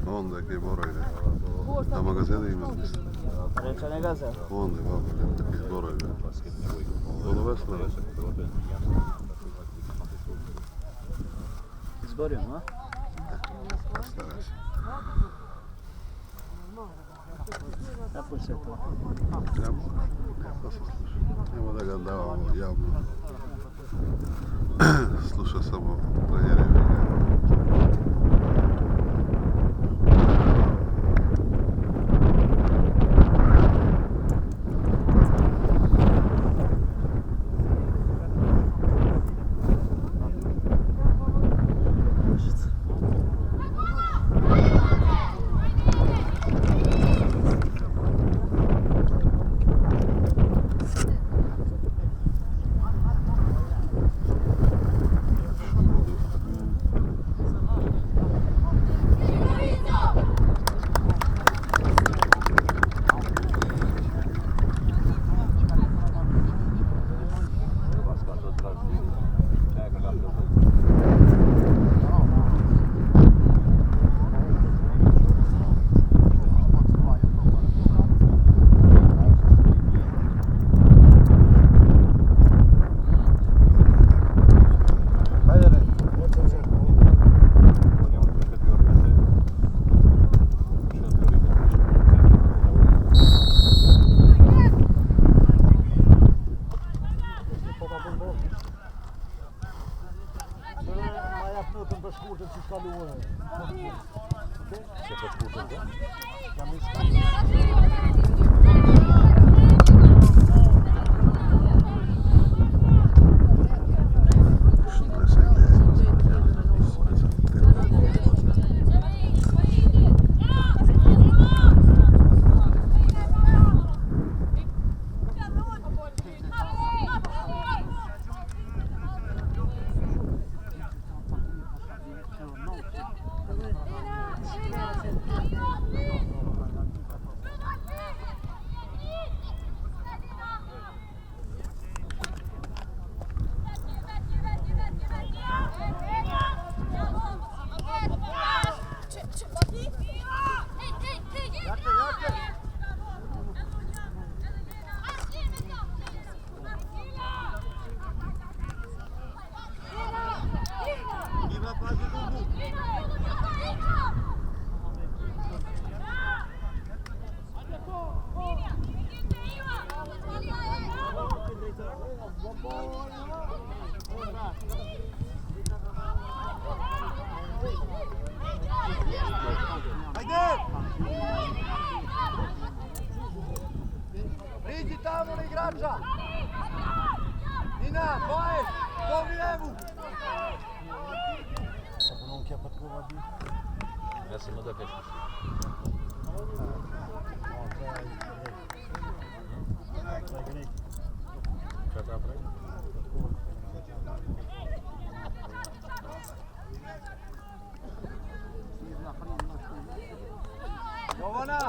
On teki Boreille. Tämä on se viimeistä. Rečane gaza? On ne vaan teki Boreille. Tuolla Vesnalla. Izborio, a? Staras. Kako se to? Kako se sluša? Nemo da ga dao javno. Sluša samo trenerjevi. Priđi tamo na igrača! Nina, vai! Dobijemo! Non chiappa come di. Adesso non da pesce. Jovana!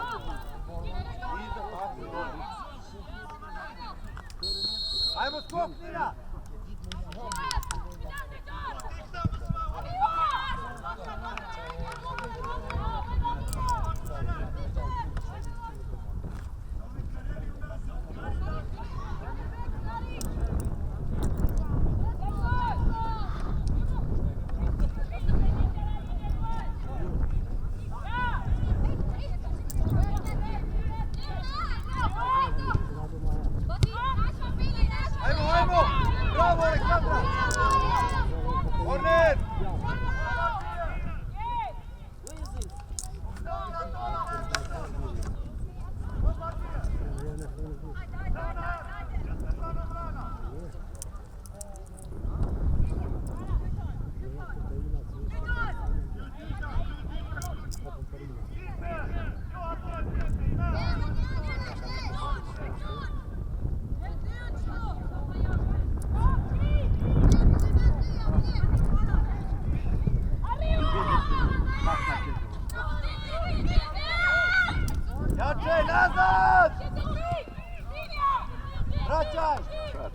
Ajmo skok, Nina!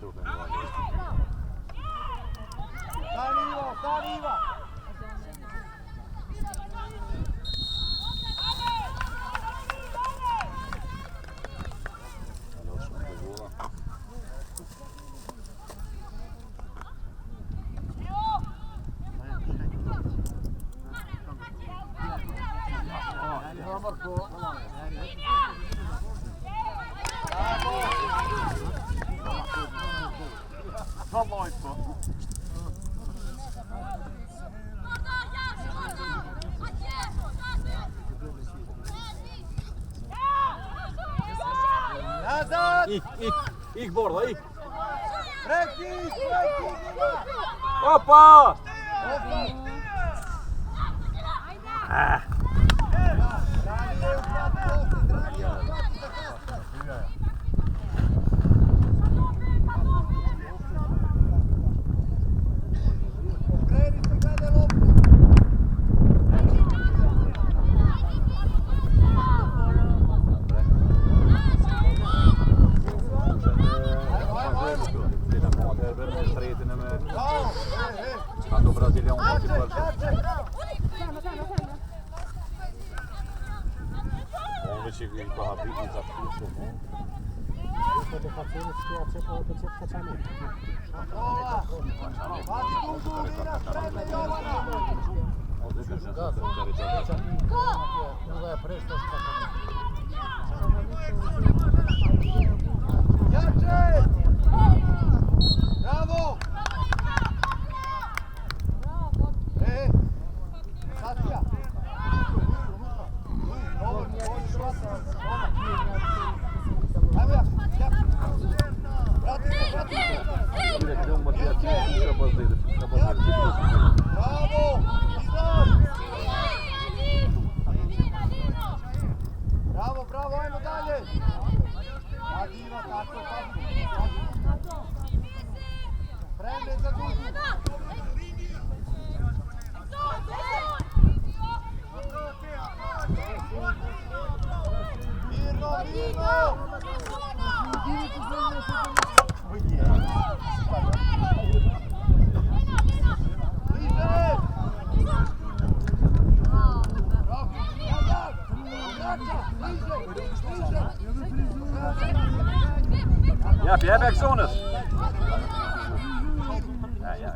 tu kad je ovdje. Stani Iva! Ali ošao mi do gola. Nazad! Ich borda, ich! Prekid! Opa! Quando Brasiliano ti porta. On vece che qua ha vinto za tutto. Bravo! Satya! Direkt de motivație și abăzdăi. Bravo! Bravo, bravo, ajmo dalje! Padi Iva, tako, padi! Spremne za Dudu! Mirno, mirno! Bliže! Ja, Bjerberg Sones. Ja.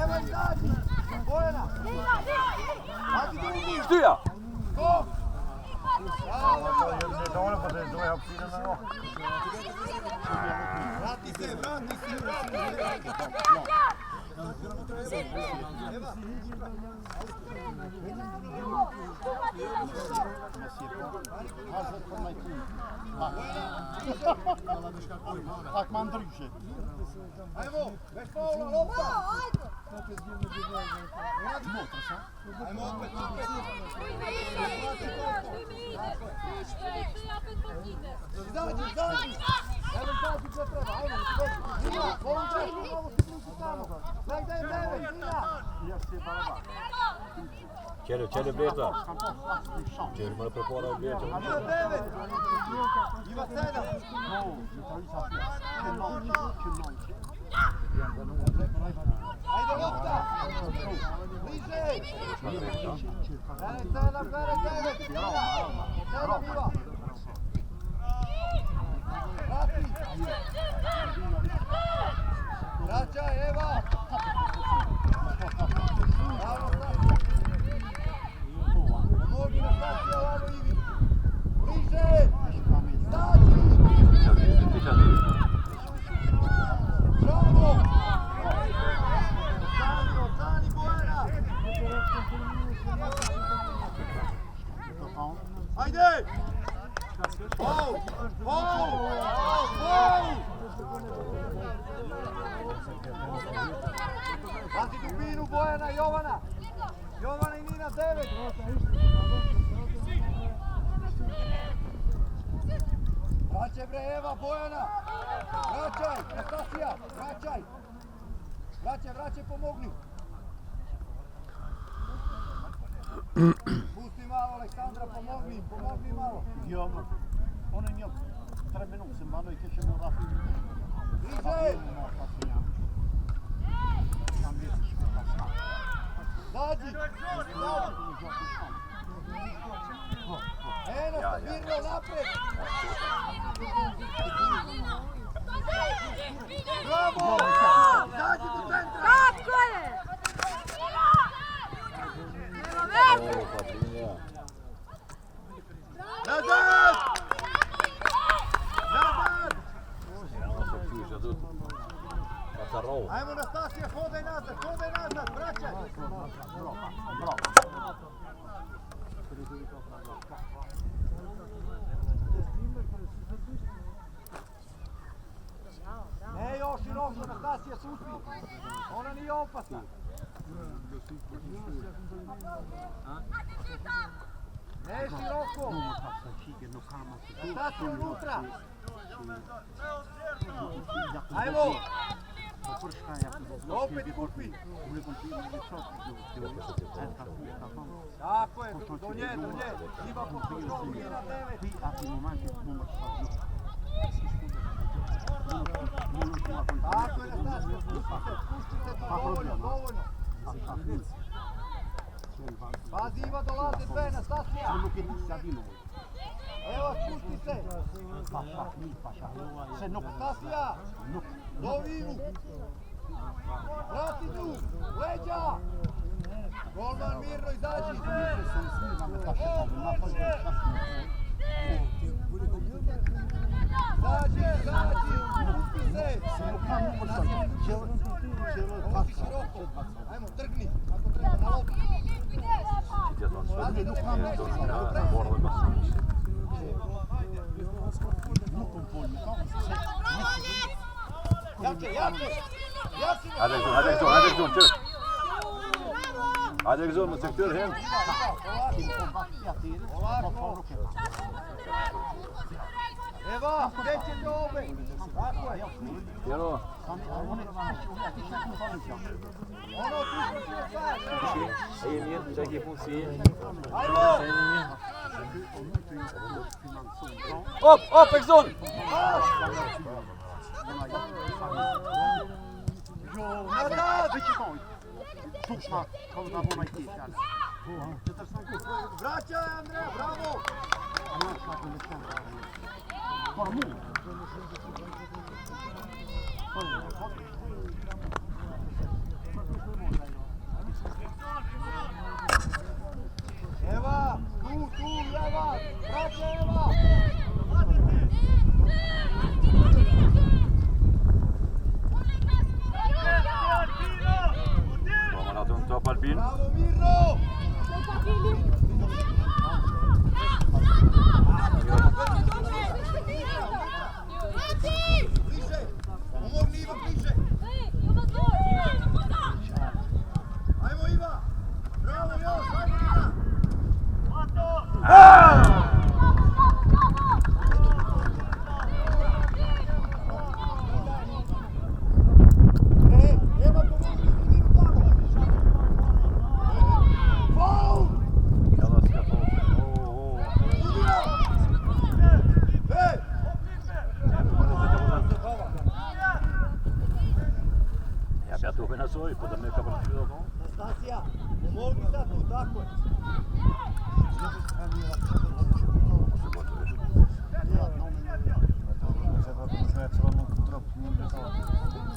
Evo izađi! Bojana! Hadi drugi! Styr! Kom! Vrati se, vrati se! Tak mam drugszy. Ajmo, bez faula, lopta! Ajmo opet, opet! Izađi, izađi! Evo izađi gdje treba, ajmo, Nina, ovom češu, ovo se drugi tamo! Gledaj gdje je Devet, Nina! Kjell Bleta. Kjell mora preparare Bleta. Ima Devet! Ima 7! Ajde lopta! Bliže! Gledaj 7, gledaj 9! Nina! 7 Iva! Vrati! Vraćaj, Eva! Bravo, Sasija! Pomogi na Sasija, ovamo Ivi! Bliže! Staći! Bravo! Odsani Bojana! Ajde! Faul! Faul! Faul! Pazi dubinu Bojana, Jovana! Jovana i Nina 9! Vraćaj bre Eva, Bojana! Vraćaj, Nastasija, vraćaj! Vraćaj, pomogni! Pusti malo Aleksandra, pomogni malo. Ja, men on är ju 3 minuter sen var det kanske några film. Bliže! Zađi! Eno, Mirno, napred! Bravo! Zađi do centra! Tako je! Nema veze! O, Patrinja. Nazad! Nazad! Ono se ključa tu. Katarov. Ajmo Nastasija, hodaj nazad, vraćaj! Ne još široko, Nastasija susti. Ona nije opasna. Ne široko. Nastasija unutra. Ajmo. Opet kupi. Tako je, do nje. Iva pokušao, nije na 9. Tako je, Nastasija, spušti se to, dovoljno. Pazi, Iva dolaze dve, Nastasija. Evo, spušti se. Nastasija, dovi Ivu. Vrati tu, leđa. Golman mirno izađi. Zađi, spusti se. Ovo si široko. Ajmo, trgni, ako treba, na loptu. Gdje on sve nije došli na borovima sliči. Jače. Adekzon, kör! Adekzon med sektör hem. Ovako. Evo, krećete ove. Tako je. Jelo. Ono tu slučuje sad. Emil, čekaj pusi. Ajmo. Op, Ekson! Nazad. Tučna, kao da ona i ti šalje. Vraćaj, Andrej, bravo. Eva, tu, Eva. Vraćaj, Eva. Kommer man att hon tappar bil? Bravo, Mirno. Bliže. Pomogni Iva, bliže. Ajmo, Iva. Bravo, još, ajmo, Iva. Eva, pomogni sredinu tamo. Faul! Jalla ska få. Hej! Ja tu na svoj, pa da neka vrti. Nastasija, pomogni sad tu, tako je.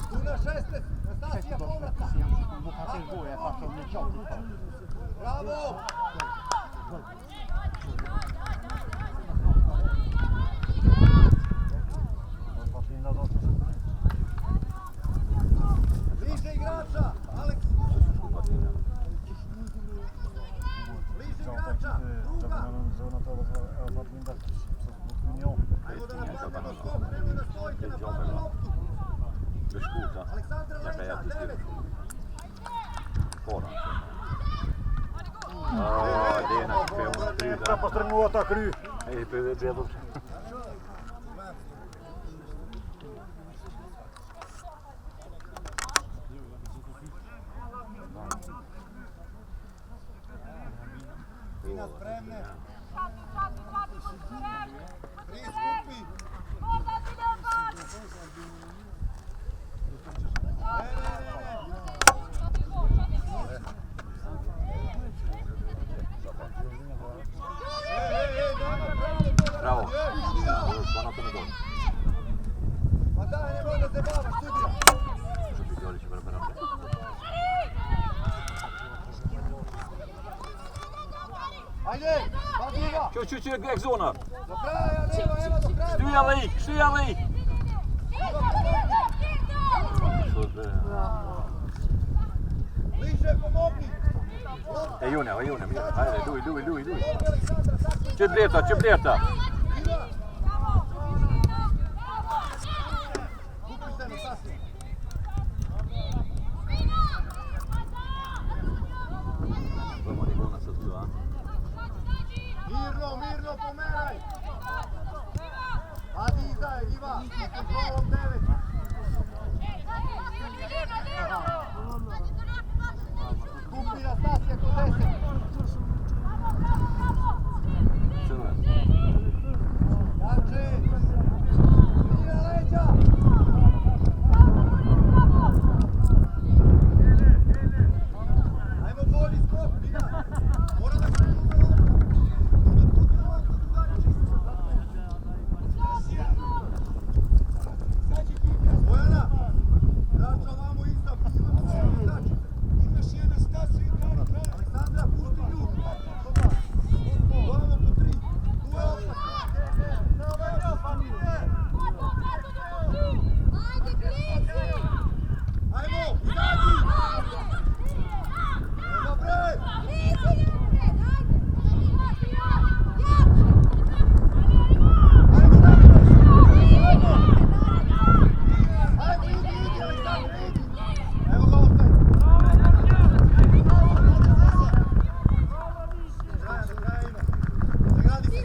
Tu na 16, Nastasija povrata. Bravo! Bliže igrača, Aleks. Bliže igrača, druga. Ajmo da napravimo skok, nemoj da stojite, napadne loptu. Beskuta. Aleksandra Ja kan Leđa, hjälpa 9. till. Foran. Ja, det är nästan 500. Trappa stränga åt kry. Ei, PVP. Fina spremne. Tri skupi. Bravo. Stvarno to ne dobro. Ma daj, nemoj da se bavaš, sudija. Može biti Olić vremena. Ajde, pazi Iva. Čuj, Greg zona. Do kraja, Evo, do kraja. Stuja lik. Bliže, pomogni. June. Ajde, duj. Čepleta. Iva. Kupi se na sasvim. Vamo di gol na srcu, a? Mirno, pomeraj. Pazi iza, Iva. Kontrolom 9. Kupi na Stasija kod 10. Crven. Jače. Mina leđa. Ajmo bolji skok, Mina. Mora da krenu u Bojana, vraća vamo iza, imaš jedan Stasija i Aleksandra, pusti nju. Vamo po 3. Tu je ajmo, izađi! Evo bre! Evo ga ostaje! Do kraja ima. Zagradi se!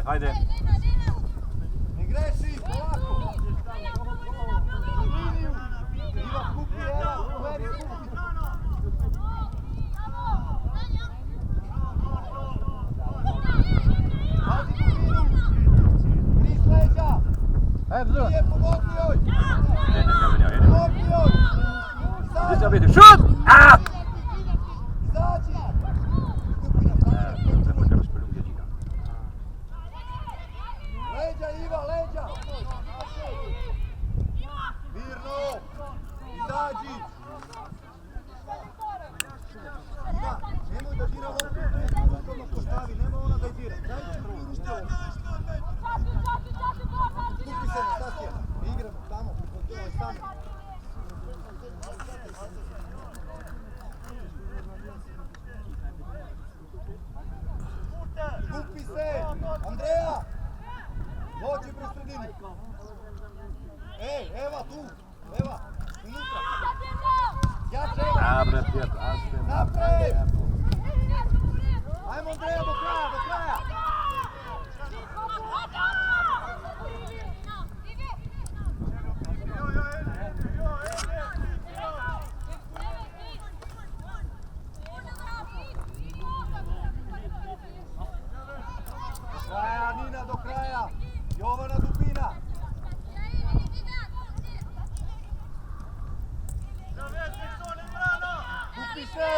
Ajde. Ne greši, polako! Liniju! Iva kupi, evo, uveri kupi! Pazi dubinu! Tri s leđa! Nije, pomogni joj! Pomogni joj! Izađi! Šut! Izađi! Kupi na Stasija! Leđa, Iva, leđa! Mirno! Izađi! Iva, nemoj da dira loptu, ne postavi, nema ona da je dira. Daj ću ti rušti ovo. Kupi se na Stasija, igramo tamo, sami. Kupi se! Andreja! Dođi pri sredini! Ej, Eva tu! Eva! Unutra! Jače Eva! Napred! Ajmo Andreja do kraja! Nina do kraja! Jovana dubina! Kupi se!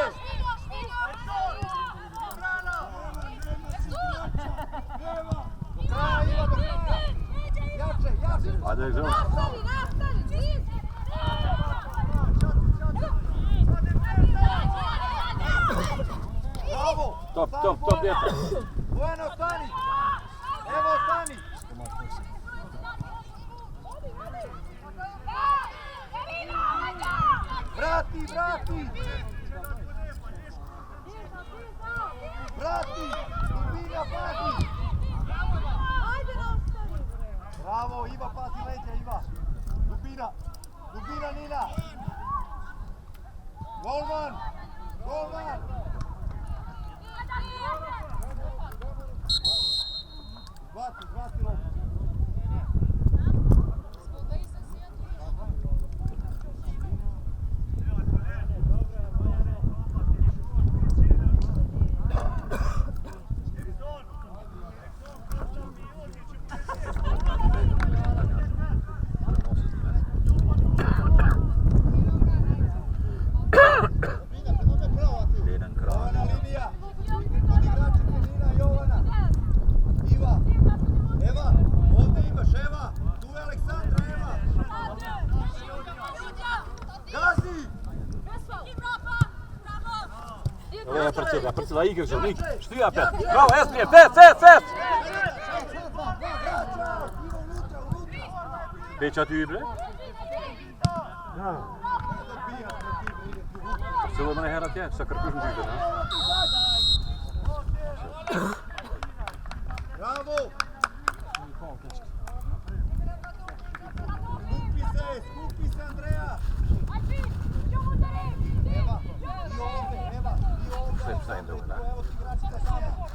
Do kraja, Iva, do kraja! Jače! Ajde, Greg. Bravo! Top, djeta. Bojana, ostani! Evo, ostani! Vrati! Dubina, pazi! Bravo, Iva, pazi leđa, Iva! Dubina, Nina! Golman! Hvati loptu! Давай пred sebe, igri se, šti opet. Bravo, Esmije, fest! Pečat ju bre? Zullen we naar Herat, ja? Zakker kuchen duwen, hè? Bravo! Skupi se Andreja! Eva, i ovdje. Slip zijn doen, hè? Evo ti igračica tamo.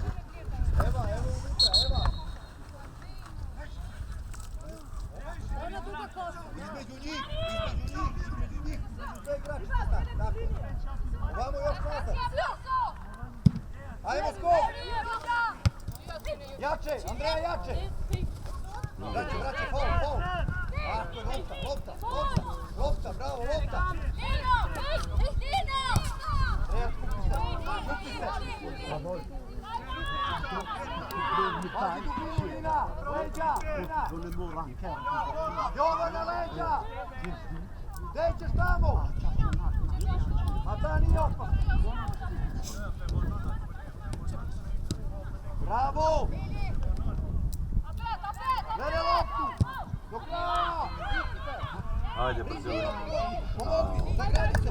Eva, evo unutra, Eva. Između njih, između dve igračice tako. Ovamo još nazad. Ajmo skok! Jače, Andreja jače! Vraća, faul! Ako je lopta, bravo, lopta! Skupi se! Pazi dubinu, Nina! Leđa! Jovana, leđa! Gdje ćeš tamo? A ta nije opasna. Bravo! Gledaj loptu! Do kraja! Ajde, pred sebe. Pomogi, zagradi se!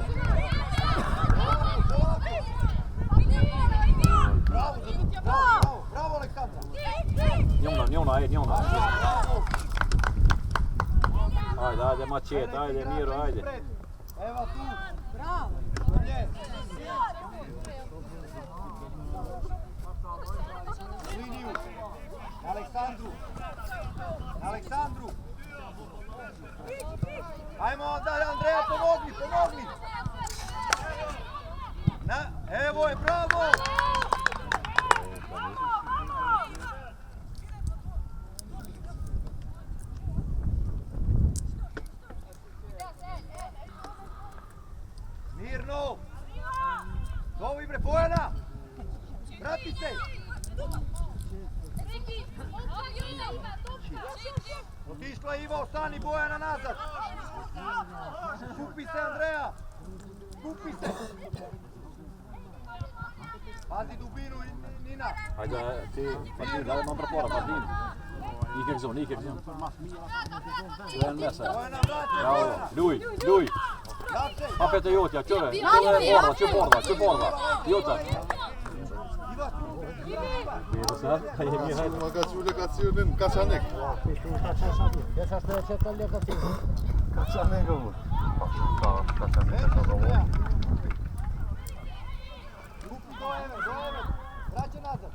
Bravo, Aleksandra! Njona, ajde. Ajde, Mačet, ajde, Miro, ajde. Evo tu! Bravo! Liniju! Aleksandru! Ajmo onda, Andreja, pomogni! Evo je, bravo! Mirno! Dovi bre, Bojana! Vrati se! Otišla Iva, ostani Bojana nazad! Skupi se, Andreja! Skupi se! Pazi dubinu, Nina! Ajde, ti, Fadlin, daj nam prepora, Fadlin. Ikak zon. Gledam mesa. Bojana, vrati! Bravo, Ljuj. Jače! Opet je Jutja, čure. Ču borba. Juta. Iva, Vidu sad, je mi hajde. Magaciunen kaçanek. Kaçanek ovo. Skupi do Eve! Vraća nazad!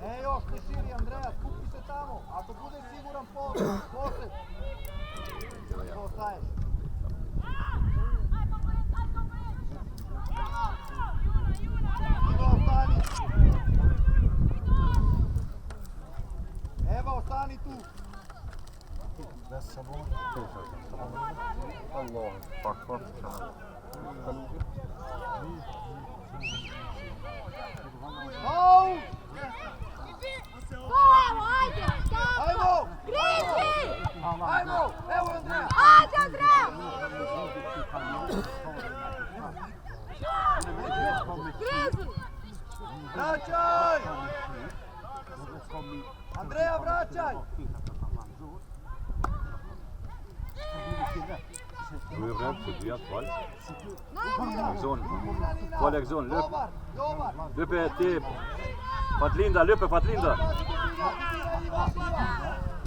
Ne još, ne širi, Andreja, skupi se tamo. Ako bude siguran posed. To ostaješ. Iva, ostani. Eva, ostani tu. Allah, bak. Au! Ajde! Ajmo! Grizi! Ajmo! Evo Andreja! Ajde, Andreja! Grizi! Vraćaj! Andreja, vraćaj! Ljuj bre, Sofia, tvoj. Kolik zon, löp. Dobar! Löpe ti. Fadlinda.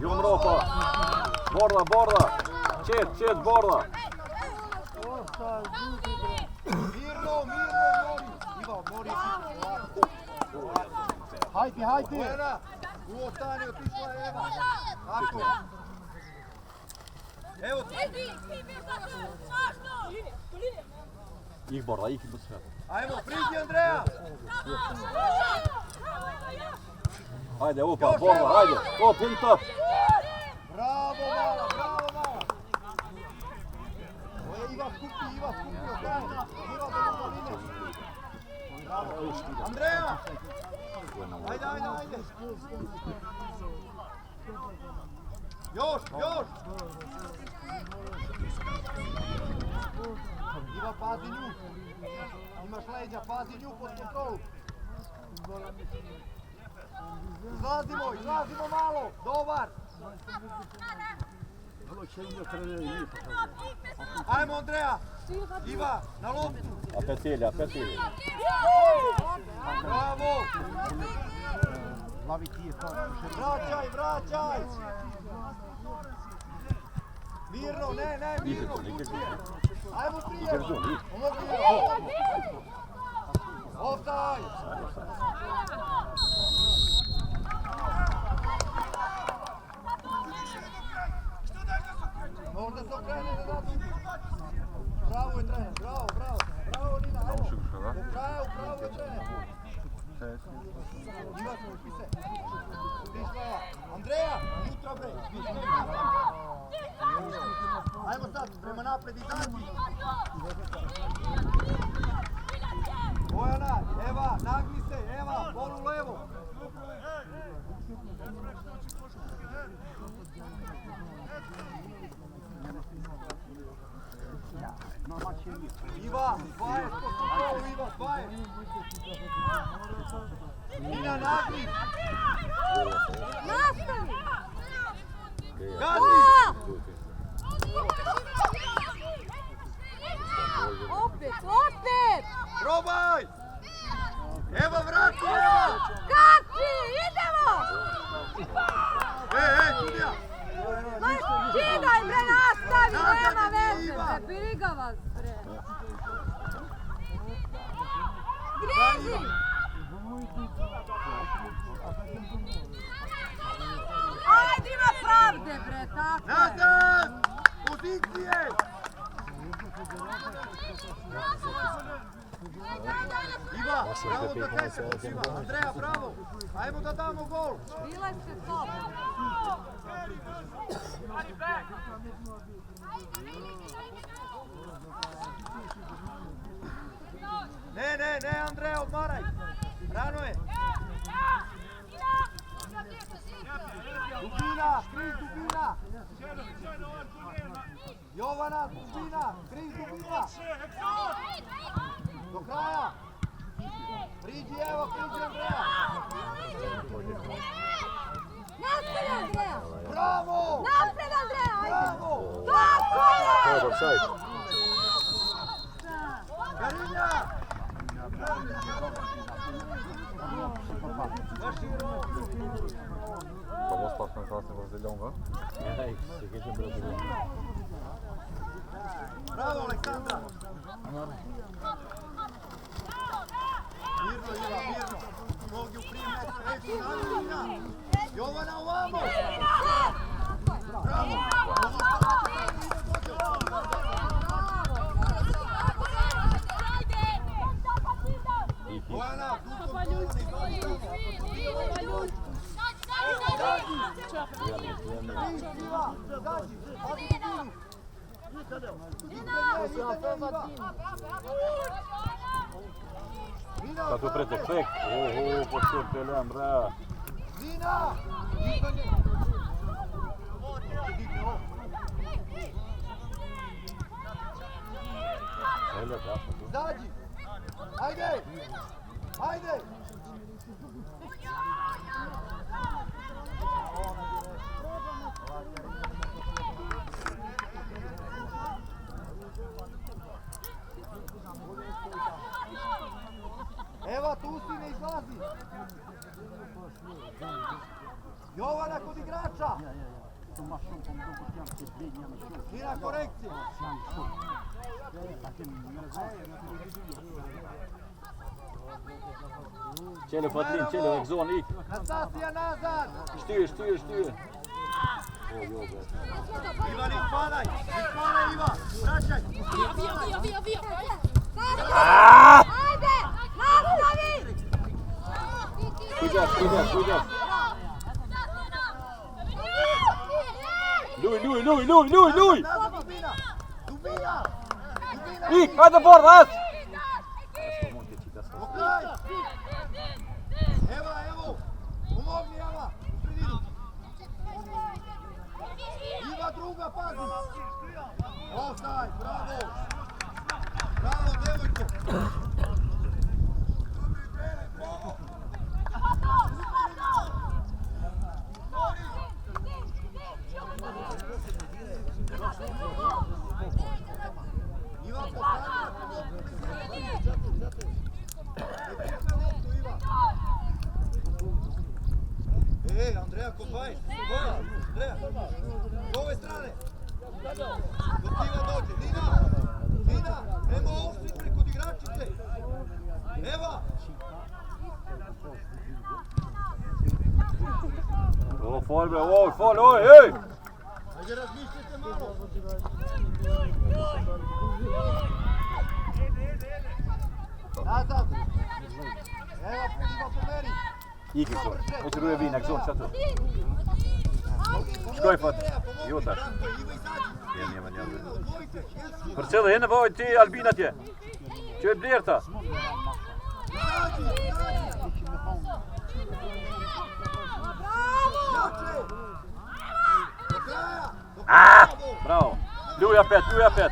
Jon Ropa. Borda. Čet, borda. Mirno, Mori! Hajde! Bojana! U ostani, otišla je Eva! Tako! Evo ti! Ik borda, ik moet svet. Ajmo, priđi Andreja! Ajde, opa, borda, ajde. Pinta. Bravo mala! Ovo je Iva skupi, ostani! Iva do doline! Bravo! Andreja! Ajde! Još! Iva, pazi nju! Imaš leđa, pazi nju pod kontrolu! Izlazimo malo! Dobar! Ajmo Andreja! Iva, na loptu! A petilja. Bravo! Lavi ti je to. Vraćaj! Mirno, ne, mirno! Ajmo prije! Ovdaj! Možda se okrene da radu. Bravo je trener, bravo. Bravo Nina, ajmo. Do kraja, upravo je trener. Iva, spusti se. Stišlava. Andreja, jutra bre. Ajmo sad, prema napred, izađi. Bojana, Eva, nagli se, Eva, bol u levo. Iva, dvaješ po kontrolu, Iva, dvaješ. Nina, nagli. Nastavi! Gazi. Opet! Probaj. Eva, vrati, Eva. Kači, idemo! Sudija. Ma čigaj bre, nastavi, Nazad nema ide veze Iva. bre, briga vas bre. Grizi! Ajde, ima pravde bre, tako je. Nazad. Pozicije. Iva, bravo da krećemo, Iva. Andreja, bravo. Ajmo da damo gol. Bile se top. Ne, Andreja, odmaraj. Rano je. Dubina, križ dubina. Jovana, dubina, križ dubina. Do kraja. Priđi, evo, priđi Andreja. Napred Andreja! Bravo! Napred Andreja, ajde! Bravo! Tako je! Garinja! Comment se passe maintenant cette Brésilienne, hein? Bravo, Aleksandra! Mirno, Iva, mirno! Nogi u prijem, Garinja! Jovana, ovamo! Bravo! Bojana, dukom dolani, dolani! Sta tu prete, ček. Počete Andreja. Nina! Nina! Izađi! Ajde! Ajde! Eva, tu si, ne izlazi! Jovana kod igrača! Nina, korekcija! Čelo Patlin, čelo, Exxon, ik. Nastasija, nazad! Stuur. Iva, nik padaj! Iva! Vraćaj! Ajde! Nastavi! Kuđaš. Luj! Nazad, Dubina! Ik, ajde bord, raz! Okaj! Eva, evo! Pomogni, Eva! U sredinu! Oj bre, oj, fal, oj, hej! Ajde razmišljajte malo. Nazad. Evo, Piva pomeri. Gick så. Och så du är vinak så chatta. Skoj fat. Jo tack. Ja nema ni odbor. Parcela jedna voj ti Albina tje. Čo je blerta? Ah! Bravo. Luja pet, luja pet.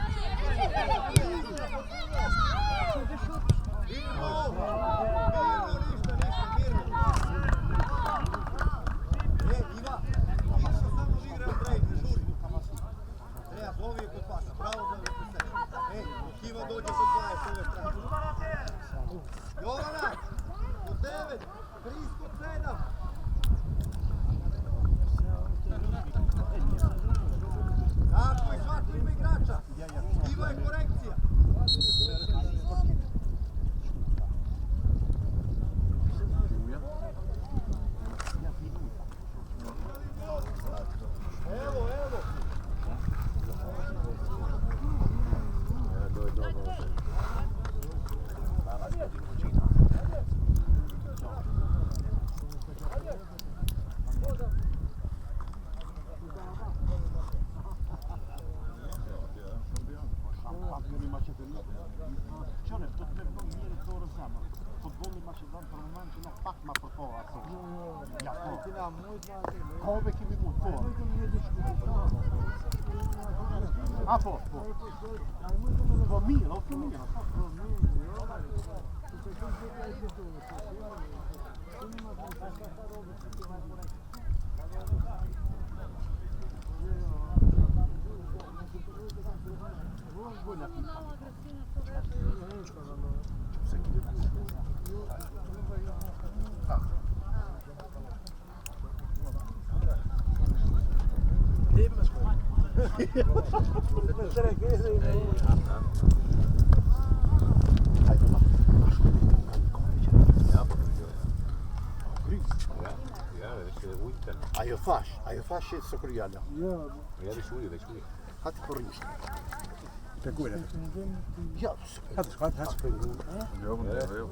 Jovana, kod 9, Kris kod 7. Tako je, svaki ima igrača. Iva je korekcija. Evo, evo. Come che mi butto? A posto. Voor meer, of voor meer? Aj fas shit së kërjalla. Ja det sjuji, det sjuji. Hadi korrish. Te kuule. Ja, Hadi skat, hadi. Jo, men det er jo.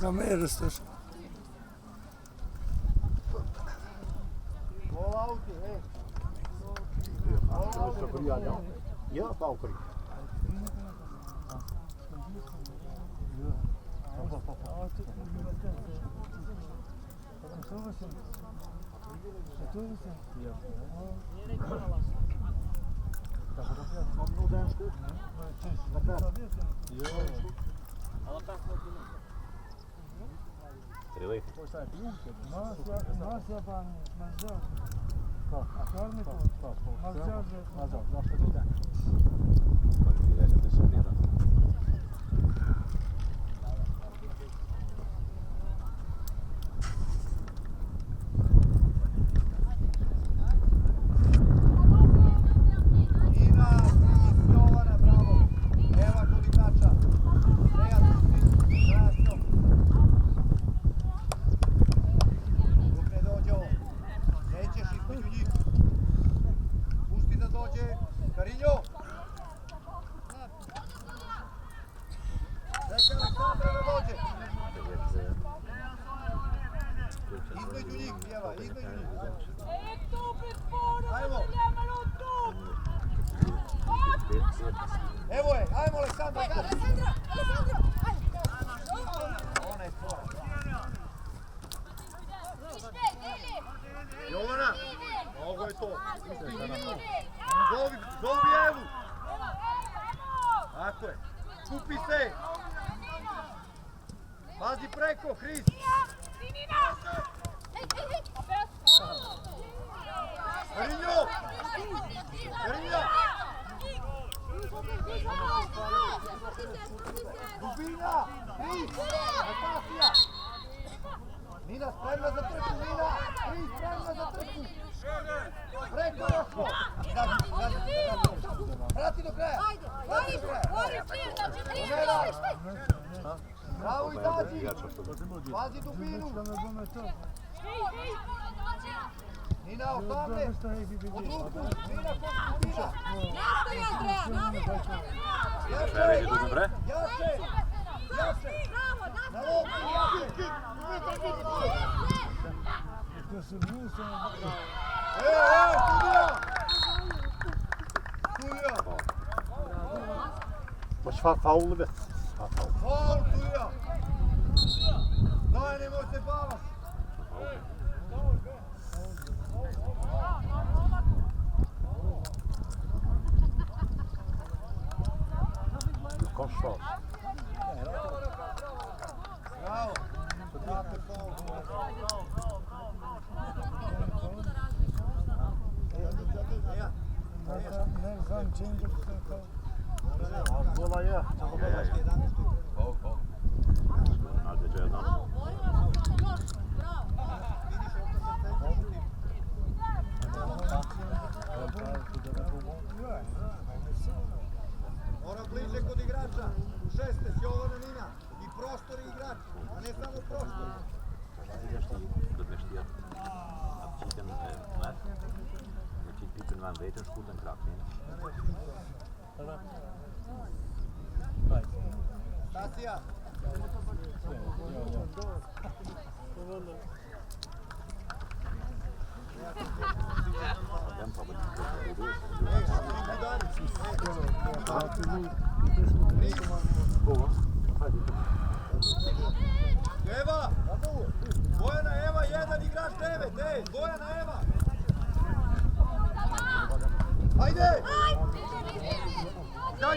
Kamerës tash. Gol auti, e. së kërjalla. Ja, pa u kërri. Стрелай. Реально дисциплина. Jovana, bravo. Eva kod igrača. Dejan, pusti. Krasno. Dok ne dođe ovo. Nećeš između njih. Pusti da dođe. Karinjo. Čekaj Aleksandra da dođe. Između njih, Eva, između njih. Ajmo. Evo je, ajmo Aleksandra, gazi. Ona je tvoja. Jovana, ovo je to. Zovi Evu. Tako je. Kupi se. Pazi preko, Kris. Karinjo. Karinjo. Dubina. Kris. Natasija. Nina spremna za trku, Nina. Kris spremna za trku. Preko Rosmo. Vrati do kraja. Vrati do kraja. Bravo, izađi. Pazi dubinu. Nina 18. Od ruku. Nina konkurira. Nastavi, Andreja, nastavi. Sve vidi dugo bre. Jače. Jače. Bravo, Na nastavi. lopu, jače. Studija. Studija. Baš faul be. Faul. Faul, studija. Daj, nemoj se bavati. Kom faul. Bravo. Brate, faul. Bola je. Ajde, će jedan. Mora bliže kod igrača. 16, Jovana Nina. I prostor i igrač, a ne samo prostor. Dat is die. Dat ziet dat ziet Piepen wel weten goed en krap in. Stasija. Dan probeer Eva! Bojana Eva, jedan igrač 9, ej, Bojana Eva! Ajde!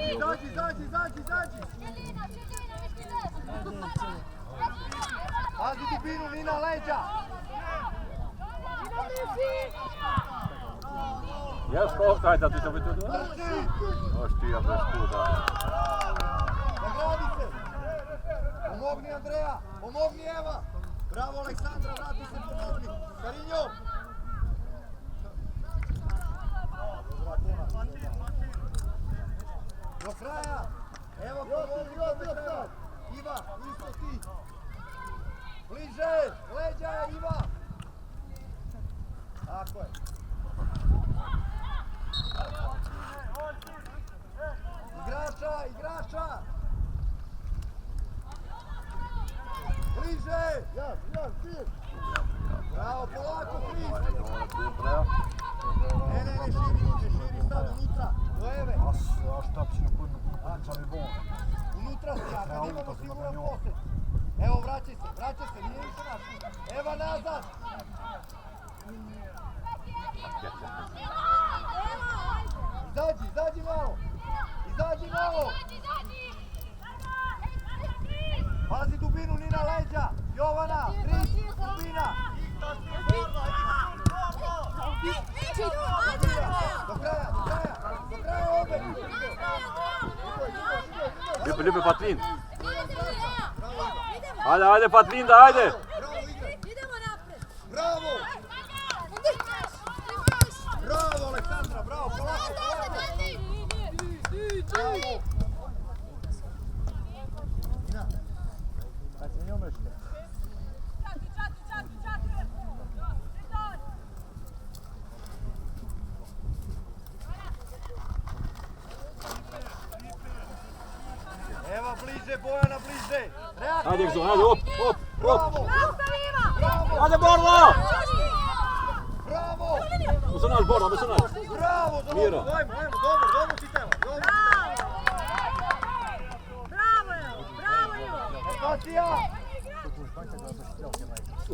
Izađi! Pazi dubinu, Nina, leđa! Jes, offside dat is dat we doen. Trči! Als die op de spoor daar. Nagradi se! Pomogni Andreja! Pomogni Eva! Bravo Aleksandra, vrati se, pomogni! Karinjo! Do kraja! Evo pomogni Eva! Iva, isto ti! Bliže! Leđa je Iva! Tako je! Igrača! Bliže! Bravo, polako, Fris! Ne širi sad unutra, do Eve. Unutra si, a kad imamo siguran posjed. Evo, vraćaj se, nije više naš. Eva, nazad! Izađi malo! Pazi dubinu, Nina, leđa! Jovana, Fris, dubina! Do kraja obe! Liebe Patlin. Ajde Patlinda, ajde! Idemo napred. Bravo! Bravo, Aleksandra, bravo, polako! Bravo! Eva, bliže, Bojana, bliže! Reakcija! Ajde, Exo, ajde, op! Bravo! Nastavi, Iva. Ajde, Borla! Bravo! Musím náš Borla, musím náš. Bravo, Miro. dobro čitamo. Bravo, Ivo. Stasija!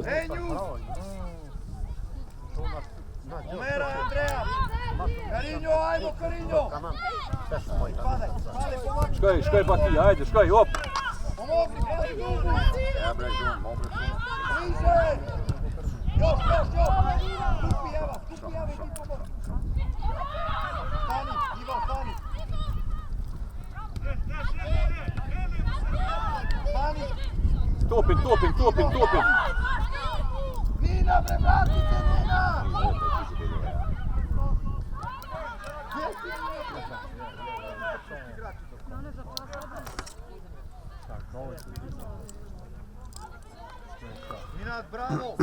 Enju! Omera, Andreja! Karinjo, ajmo, Karinjo! Padaj, pomogni! Škoj, Pati, ajde, škoj, op! Pomogni, pazi dugu! Ja, bre, zoom. Bliže! Još! Skupi Eva i ti pomogni! Stani, Iva, stani! Stani! Topin! Nina, bre, vrati se, Nina! Nina, bravo!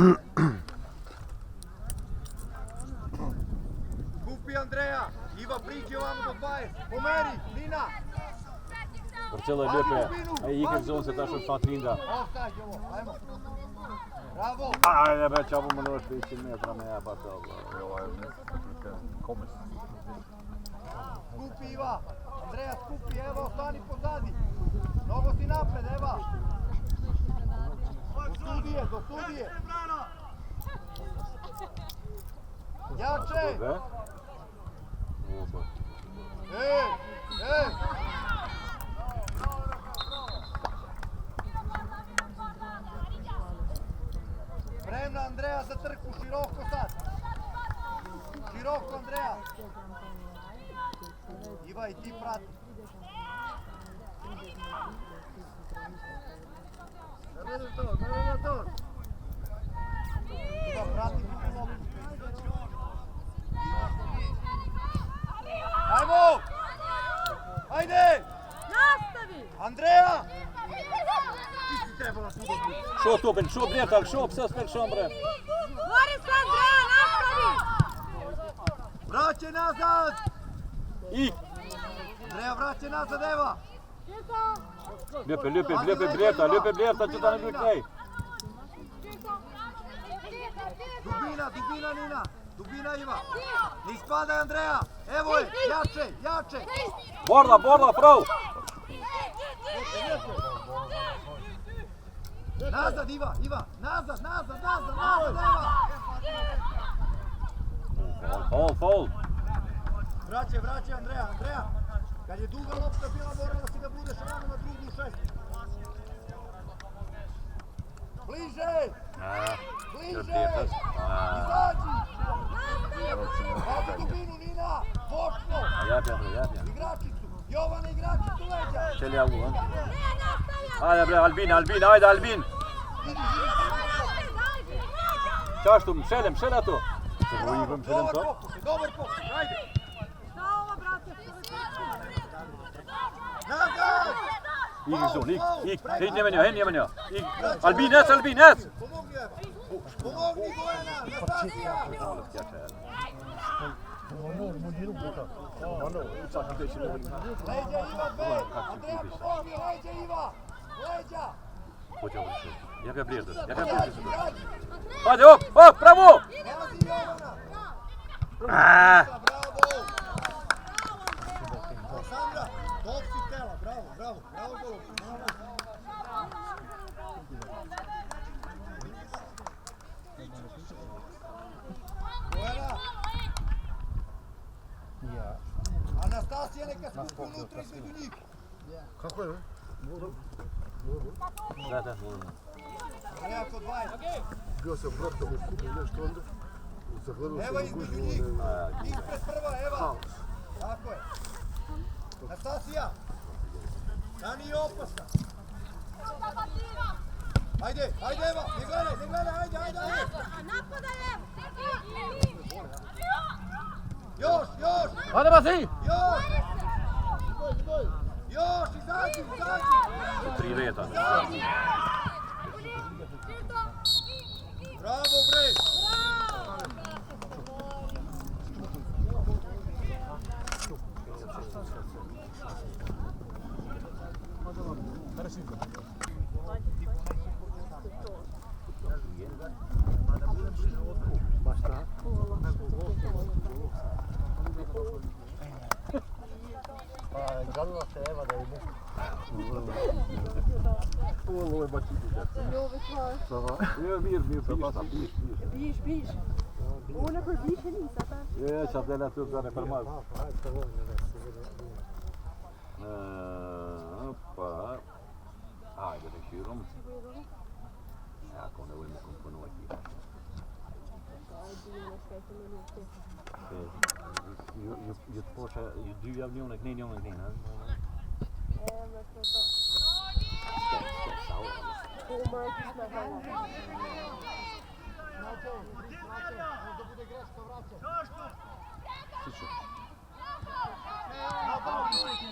Andreja, Iva priđi ovamo do 20. Pomeri, Nina. Marcelo je lijepe. Aj, ikak zon se tašao fan trinda. Offside ovo, ajmo. Bravo. Ajde, bre, čavo mu nošte ići metra me jeba to. Skupi Iva. Andreja skupi, evo, ostani pozadi. Mnogo si napred, Eva. Do studije. Jače. Ej. Spremna Andreja za trku, široko sad. Široko Andreja. Iva i ti prati. Iva prati tu loptu. Ajmo! Ajde! Nastavi! Andreja! Ti si trebala tu da budu. Šo Topen, šo Bretak, šo psa spek šom bre. Bori se Andreja, nastavi! Vraćaj nazad! I! Andreja, vraćaj nazad, Eva! Lijepe Breta, će da ne bi kraj. Dubina Nina! Dubina Iva! Ne ispadaj Andreja! Evo je! Jače! Borla, prav! Nazad Iva! Nazad Eva! Faul! Vraćaj Andreja! Kad je duga lopta bila, morala si da budeš rano na drugu šestu. Bliže! Izađi! Radi dubinu, Nina! Pošlo! Jebja. Igračicu! Jovana, igračicu leđa! Čelja u, on. Ajde bre, Albin, ajde Albin! Čaštu, šelja to! Dobar pokušaj, ajde! Šta ovo, brate? Nazad! Ik, Njemanja. Albin, nec! Pomogni Gojana, Nastasija! Leđa Iva, dve! Andreja, pomogni, leđa Iva! Leđa! Jaka Breda. Izađi! Ajde, op, pravo! Pazi Jovana! Ah! Bravo! Aleksandra, top si tela, bravo gol! Gojana! Anastasija, neka skupi unutra između njih! Kako je? Da. Andreja kod 20. Bio sam bratom u kupu nešto onda. Zagledao sam Eva u između gužbu. njih! Ispred prva, Eva! Tako je! Nastasija! Da nije opasna! Ajde Eva! Ne gledaj, ajde! Napadaj, evo! Još! Ajde, Basi! Još! Izađi! 3 reda. Bravo, bre! Galila se Eva da je ovo je baš Biš. Ona pa biš ni sata. Sad je leto da ne permal. Opa. Ajde, da širom. Jako ne vojmo komponovati. Je tvoša, du javnjonek, nej, ne. Možda bude greška, vraćaj! Jovana bliže!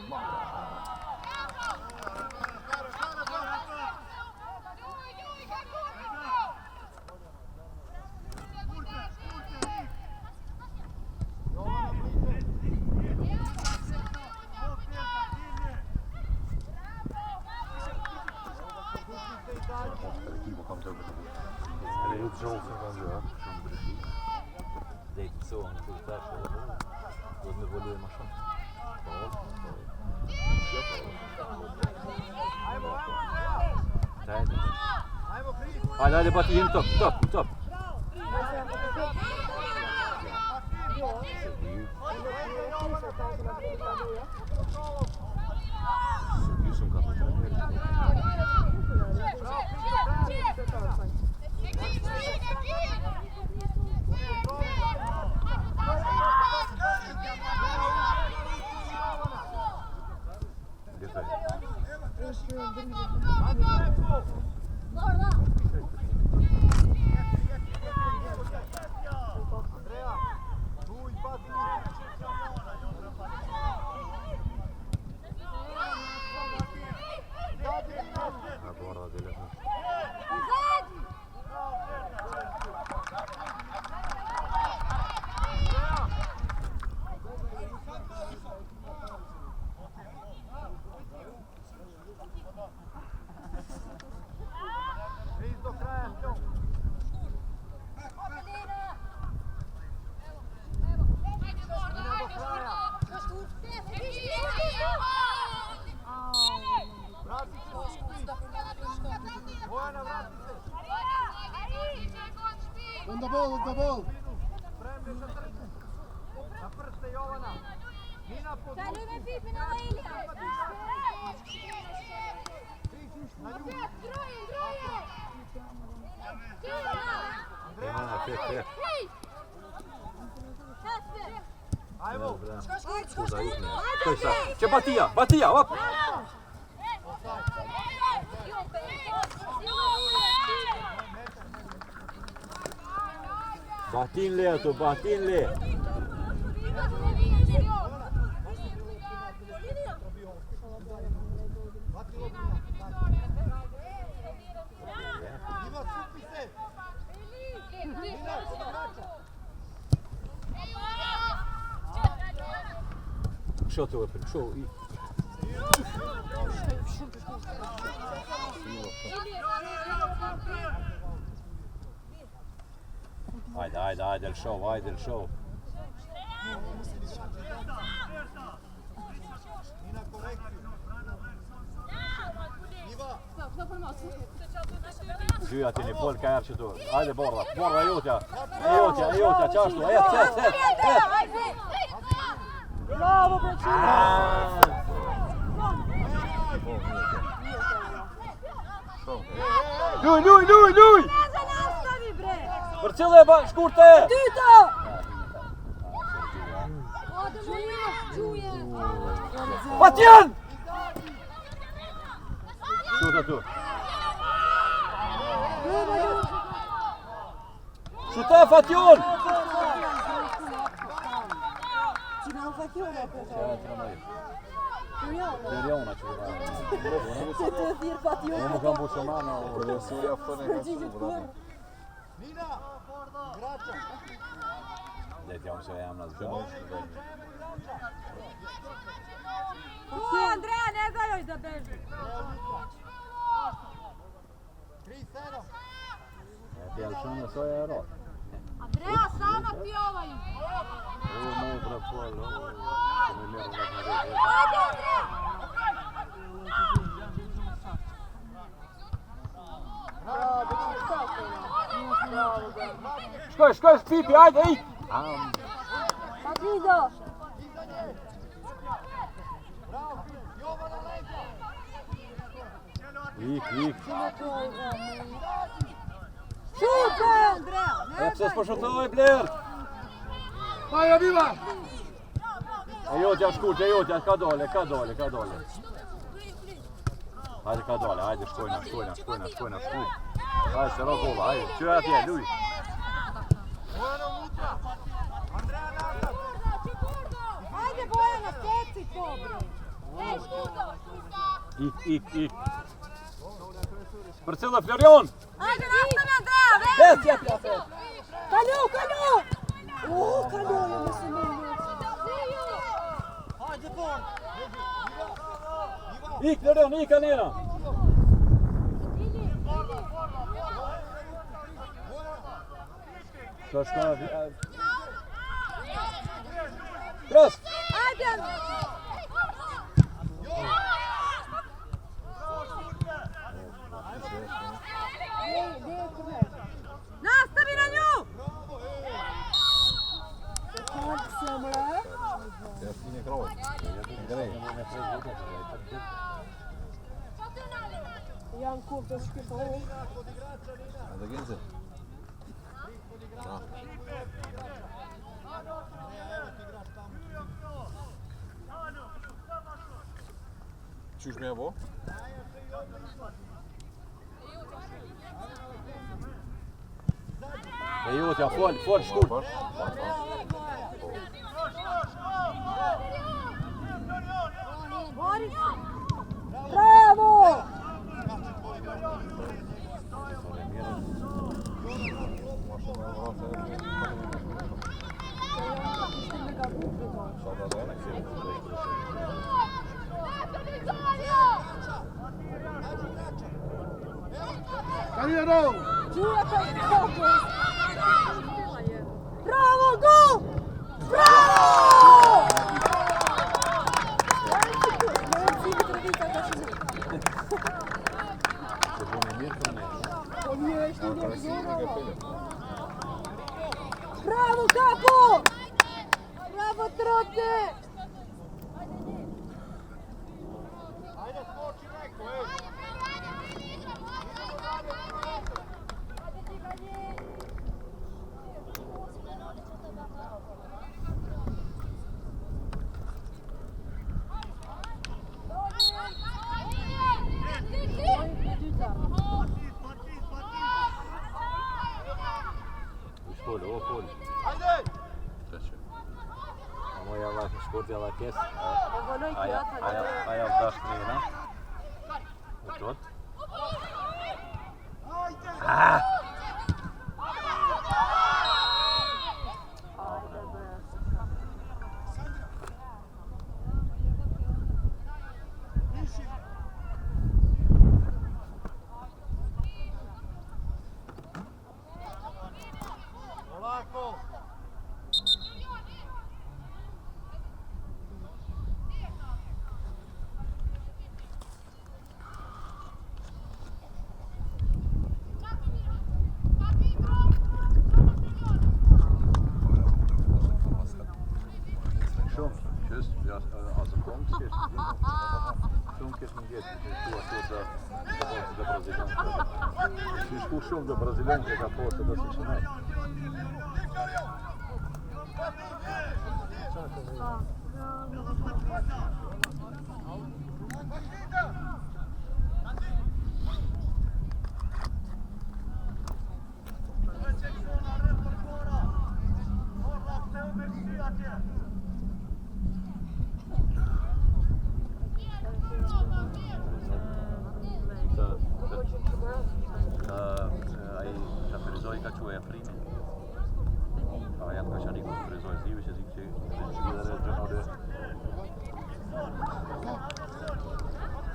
Keeper komt ook. En heel zo van ja. Deed het zo en toen thuis. Dat me wel weer maar zo. Ajde, ajde, bati in, top, top, top. Jusum kad On the ball. Spremni za trku. Na prste Jovana. Nina pod Daj, ljubim Pipi, na Ilija. na nju. Ivana, pet. Ajmo. Kuda ih ne. Što je sad? Će Batija, op! Batin le. Iva, skupi se. Nina, kod igrača. Što to opet? Što? Ajde, il show. Nina, korekciju. Iva. Syötin, niin puoli kärsi tuo. Ajde Borra, Juutja, čaštu, et. Bravo, braćo! Ljuj! Neza nastavi, bre! Vrcile, škurte! Tito! Čuje! Batjan! Šuta tu. Šuta, Fatjon! Ci non fa chiudere Miliona ću da. Se to dir Fatjon. Ne mogam bući mano. Kada su ja pa nekad su brani. Nina, igrača. Dajte, on se javna zbog. Tu, Andreja, ne daj joj da beži. 3-7. Djelčano, to je rok. Andreja, sama ti ovaj. Ovo je moj prepol, ovo je mjeru na redu. Ajde, Andreja! Škoj, Pipi, ajde, ej! Pa Dido! Iza nje. Bravo, Jovana leđa. Ik. Super, Andreja! Ne Epses pošutovaj, Blair! Maja, viva! Jutja, škurte, ka dole. Ajde, ka dole, ajde, škojna. Ajde se rogova, ajde, čujat je, ljuj. Bojana unutra. Andreja nazad. Ajde, Bojana, steci to, bre! Ik. Vrcile, Florion! Ajde, nastavi, Andreja, već! Yes! Kalju! Kalju, ja se ne. Ajde, Born. Ik, Florion, ik, Alena! Born, Första... Bröst! Ajde! Nastavi na nju! Ja stigne kraj. Grej. Jan Kurtoški pa ovo. A da genze? Da. Čuš me bo? Det är gjort, jag får skor. Boris! Bravo! Carriero! Bravo, gol! Bravo! Bravo, Capo! Bravo, Trotte! Ajde, skoči neko, ej! Full. Ajde! Treće. A moja ova športjela kes. Evo neki A ja daš trena. Utåt. Ah! Polako! Just, ja, als een konkskist. Konkskist niet get. De Braziliaanse. Dus hoe zo'n de Braziliaanse gaat posten, dat is niet.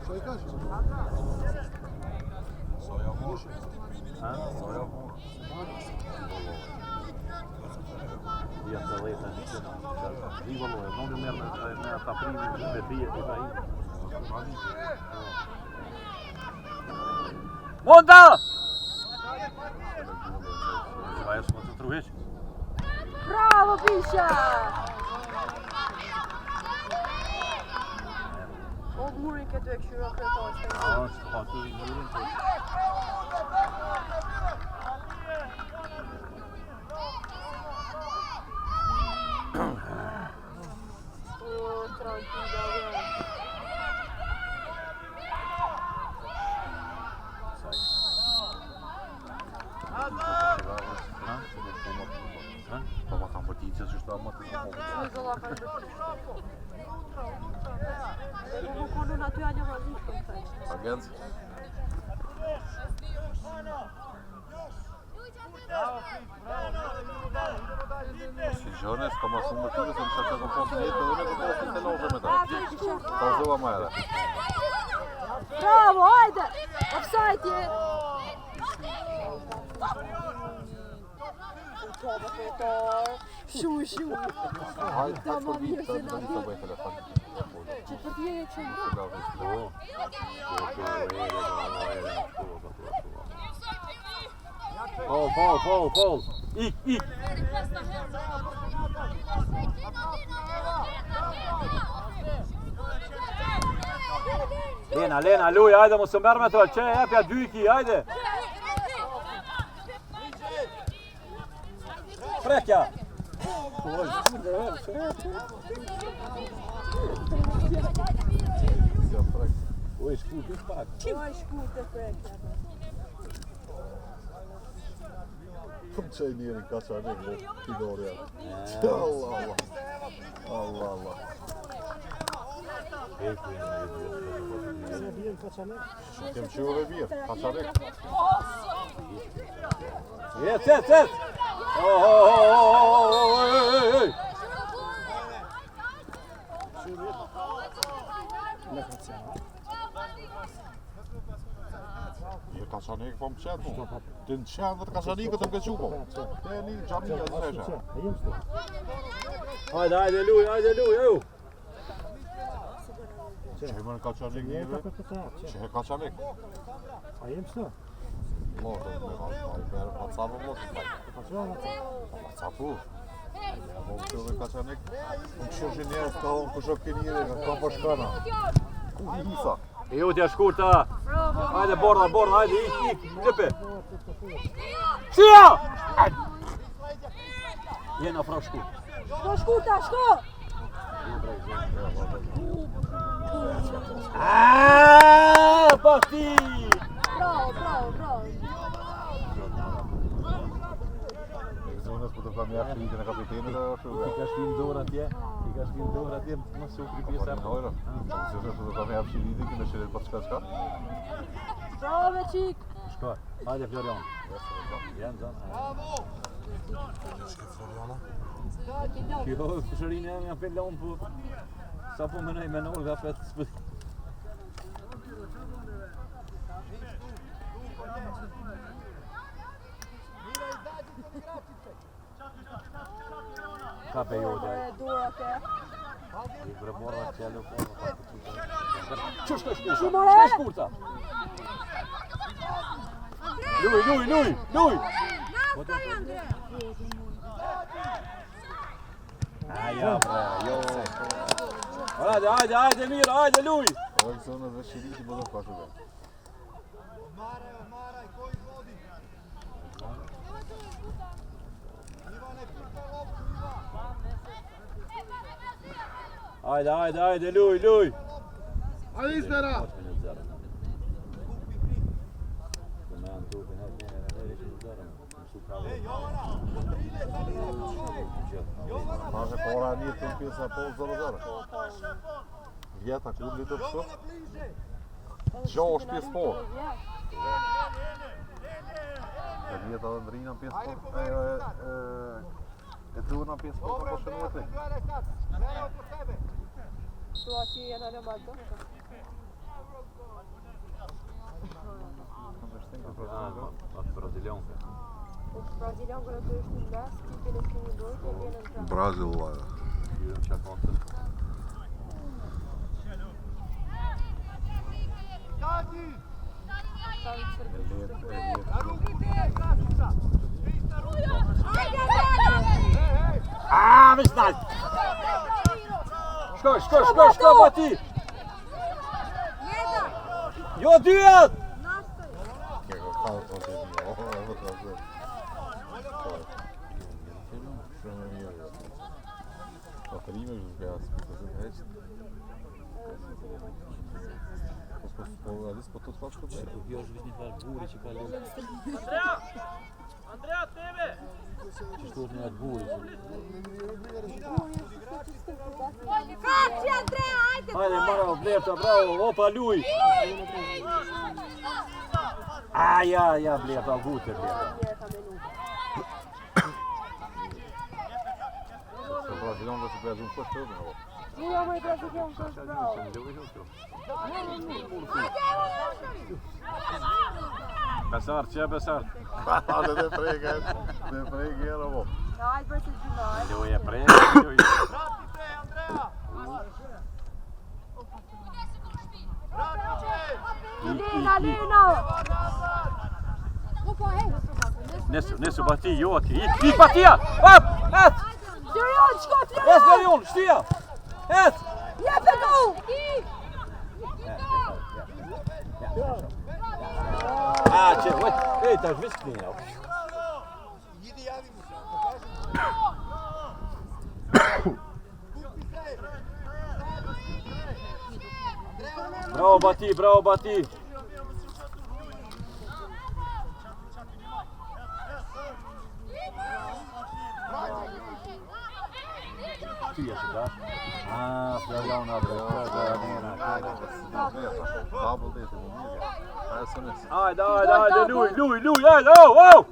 Što je kažeš? Soja vur. Soja vur. Ja se leta živalo je mnogomerno na ta primjer bebije i da ima. Monda! Vai još smo truhić. Bravo, Piša! Og Murike dök 20 år sedan. Ja, har du muren på. Pa tam particija su šta mati za pomoć. Agent. Signore, stiamo assumendo che non c'è un po' di niente, non è che posso se non se metà. Pauza male. Bravo, ajde! Offside je! Hajde, hajde to vidjeti, da nisam ovaj telefon. Četvrtije će. Faul. Ik. Lena, Lui, ajde mu se mermetra, če je pja dyki, ajde. Prekja. Oj, škut, ispak. Komt ze hier in kassa en ik die door ja. Allah. Ik heb zo weer kassa weg. Zet. Oj. Je kan zo niet van zetten. Den tjänar kan niet om te zoeken. Det är ni jammy att säga. Ajde, Lui. Čeman kačanik nije. Če kačanik. A jem što? Može, ne pa samo može. Pa što na to? Pa sapu. Mogu čovjek kačanik. On će ženjevska, on ko žokinire, kako poškana. Kuhisa. Ut ja škurta. Ajde, borda, ajde, ik, Lippe. Sija! Jedna fra škurt. Što? Pa ti! Bravo. Zonas moet ook wel meer vliegen en kapitein of zo. Ik ga slim door aan die, maar zo pripjes Ja, hoor. Zonas moet ook wel meer vliegen en als je dit wat schat. Bravo, Večik. Škvar, ajde Florian. Jen, dan. Jo, Florian är en pelon på. Så på mig med noll för att Kape jode. Ibra cijelo škurta. Lui. Nastavi, Andrej. Ja, jo. Ajde, Miro, ajde, Lui. Ovdje Zonas već i niti budu pašu da. Odmaraj, ko izvodi? Ivane, pita loptu, Ivan! Ajde, Lui. Ajde izbera! Može pora nije tu pjesa pol zara. Vjeta kudli to što? Još pjes pol. Ja vjeta Andrij nam pjes pol. Tu nam pjes pol pa še nove. Situacija na Romato. Brazilian går att utbilda, typen är kvinnor, det är en bra. Brazil. Visnaj! Ško, pa ti! Jo, duet! Kako kao to se nije, ovo to se... Što me nije ovo? Ako imaš zbjaz, to se neće. Ali smo to svaško da je. Još vidim par Burić i pa ljudi. Andrea, tebe! Što uzme od Burić? Kači, Andreja, ajde! Ajde, Marao, bravo, opa, Lui! Ja, Bleta, Guter, Bleta. Zo Brazilian dat ze bij zo'n first over nog. Ja, maar Brazilian is bravo. Besar, tja Besar. Ali ne prege ovo. Ajde, broj se džumaj. Jo je pre. Vratite, Andreja! Vratite! Lina, Lina! Nesu Bati, Joakim. Gick Batia! Upp! Ett! Sirion, skott! Ett Leon, styr! Ett! Jeppe, go! Ah, tje, ej, to je viskninja. Idi, javi mi se, pokaži mi. Kupi se! Bravo Bati, bravo Bati. Ti je se da? A, Florian Adrian. Double date u Mira. SNS. Ajde, Louis, ajde, oh!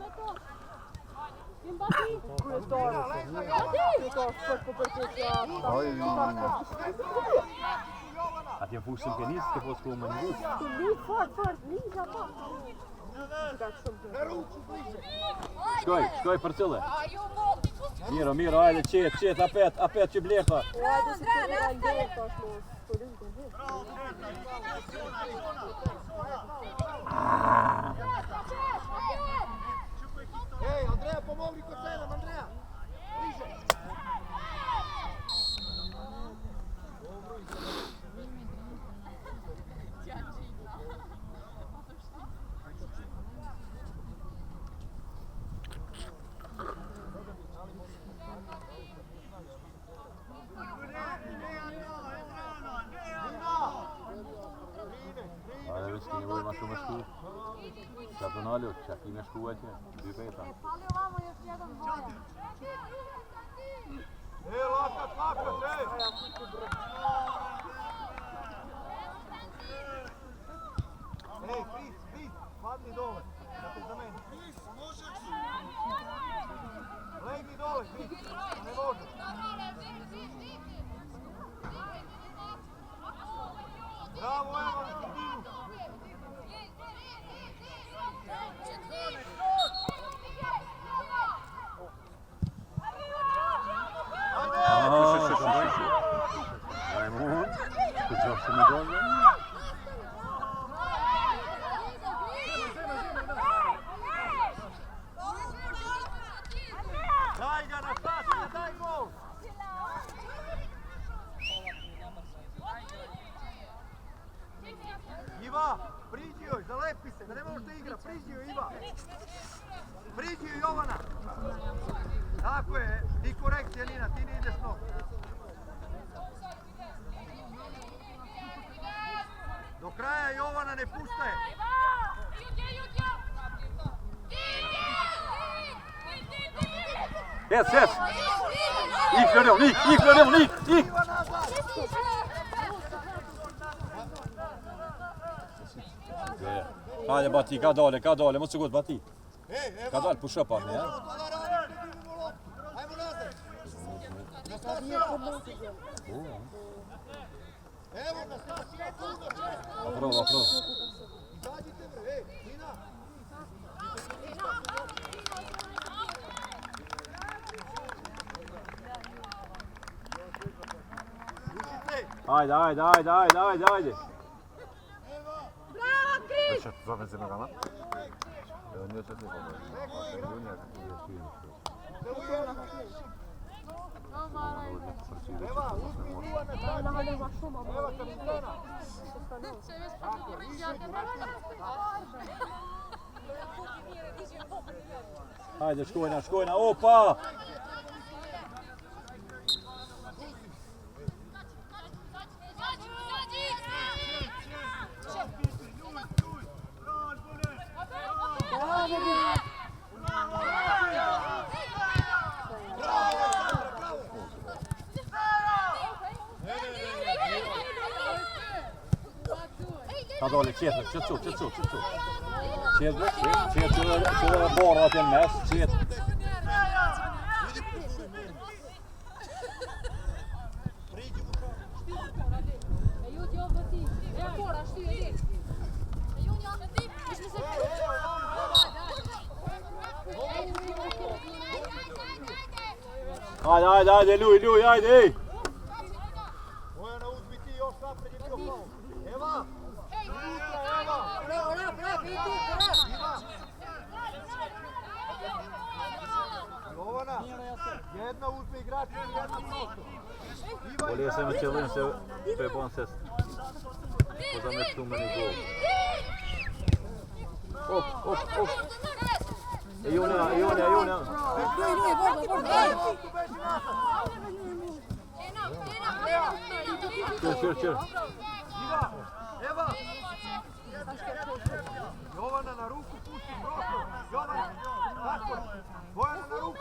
Att jag får synkronisk ska få skå med en god. Skoj, Partille. Miro, ajde, čet, opet će bljeha. Ej, Andreja, pomogni kod 7, Andreja! Bliže! Ajde, visst, ni vår mašo med sko. Sad donalio, čak imaš kuvaće. Vi peta. Ej, lakat, ej! Ej, Fritz, padni dole, da te za mene. Legni dole, Fritz, ne može. Bravo, evo, sredinu. Raimond, goed zo voor me door. Daj ga, Nastasija, daj gol! Iva, priđi joj, zalepi se, da ne možeš da igra, priđi joj Iva. Priđi joj Jovana. Tako je, ti korekcija Nina, ti ne ideš nogu. Do kraja Jovana ne puštaje. Yes. Gick Florian, gick! Iva nazad! Ajde Bati, ka dole, måste gå Bati. Ej, evo! Ka dole, puša pa ne, ja? Ajmo nazad! Nastasija! Evo Nastasija, tu da će! Prvo. Izađite bre, ej, Nina! Rušite! Ajde. Jeszcze zamiast Megana? Nie, czy ty Eva, uzmi Luva Nastasija! Evo kapitana! Ajde, škojna, opa! Ka dole, Čet bara till en mäss, Čet. Ajde, Ljuj, ajde, ej! Bojana, uzmi ti još napred je bio faul. Eva! Eva! Jovana, jedna uzme igrača i jedna prosto. Bolje se načelim se Pebon se pozamet tu meni gol. Op. Junija. Čer. Eva! Jovana na ruku, pusti prostor. Jovana, tako. Bojana na ruku.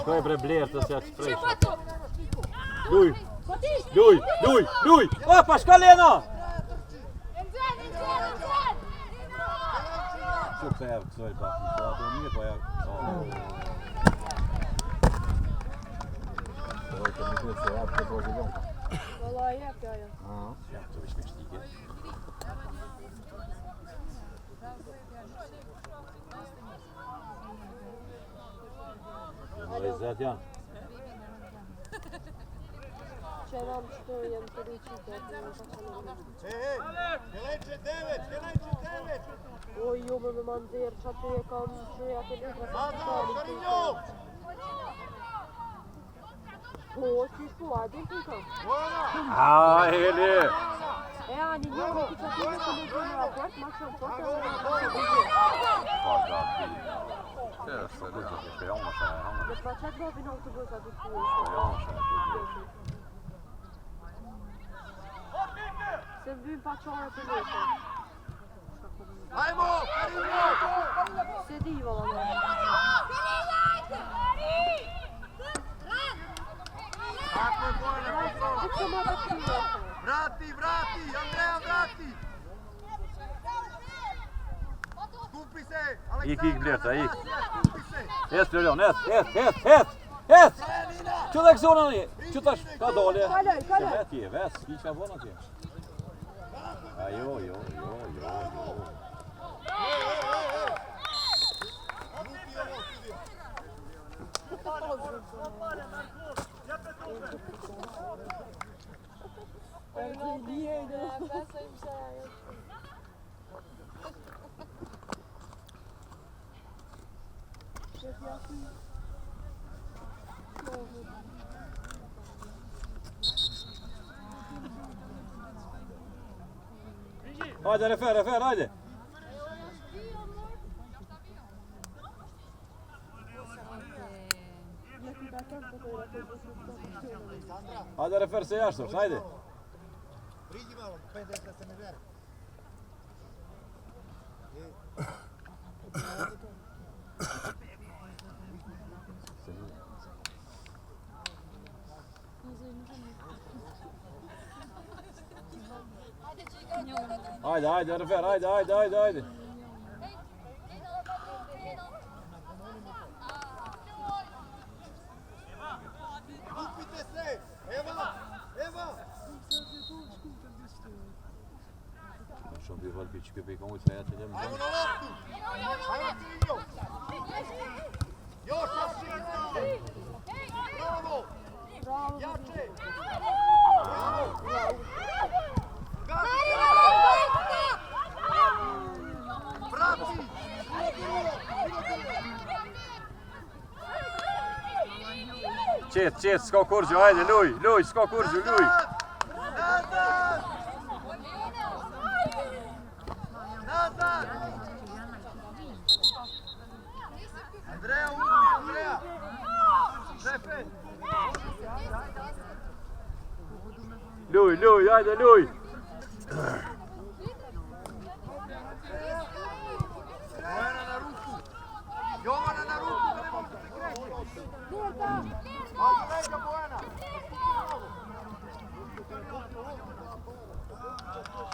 Ko je bre Blair, to se ja sprejša. Ljuj! Opa, škaleno! Super, tvoj bak. To nije pa ja... Trojka mislim se ja predloži dom. Valla jak ja. Ja, to is weer stiegen. What is that, Jan? Če vam što jem poručiti, Geleče 9, geleče 9. oj, jome me manzer, čate je kam što ja te ne Nazad, Šarinjo! O, si šuladin ti kam? Bojana! Eli! Ani njome ti čak nije se ne žele raport, makšan potem Ja, se ludzie, że ja muszę. ne pa čak dobim autobus za tu Sem bil pa čovjek u ljeto. Ajmo, Šarinjo! Sedivala me. Tako je Bojana, kontrola. Kako ma da krivo? Vrati, Andreja vrati! Skupi se, Aleksandra! Ik Blerta, ik. Skupi se! Hes, Ljuljom, hes! Čudak zonan je! Čutaš, ka dolje? Kaljaj! Ves, ića vona ti. A jo. Ajde, refer, ajde! Ajde, refer se jaštoš, ajde! Priđi malo, 5 da se ne vere. Ajde, refer, ajde! Skupite se! Eva! Schon wie weit bić Bewegung ut här till dem. Ajmo na loptu! Ajmo Cirinjo! Još jače! Bravo! Jače! Bravo! Vrati! Čet, skok Urđu, ajde, Ljuj, skok Urđu, Ljuj! Nazad! Andreja, uzmi, Andreja! Šefe! Ljuj, ajde, Ljuj! Bojana na ruku! Jovana na ruku, da ne može da se kreće! Ajde, neka Bojana!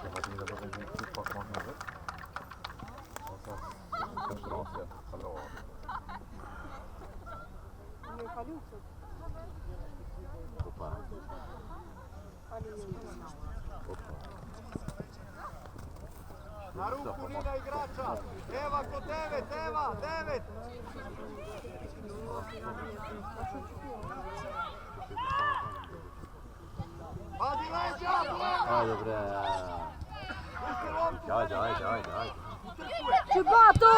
Jag vet inte vad det är för fotbollsmatch. Kanske det var fel. Hallå. Ne kaljucu. Opa. Ali je. Na ruku Nina igrača. Eva kod 9, Eva, 9. Pazi leđa, Bojana. Ajde bre. Ajde. Čubato!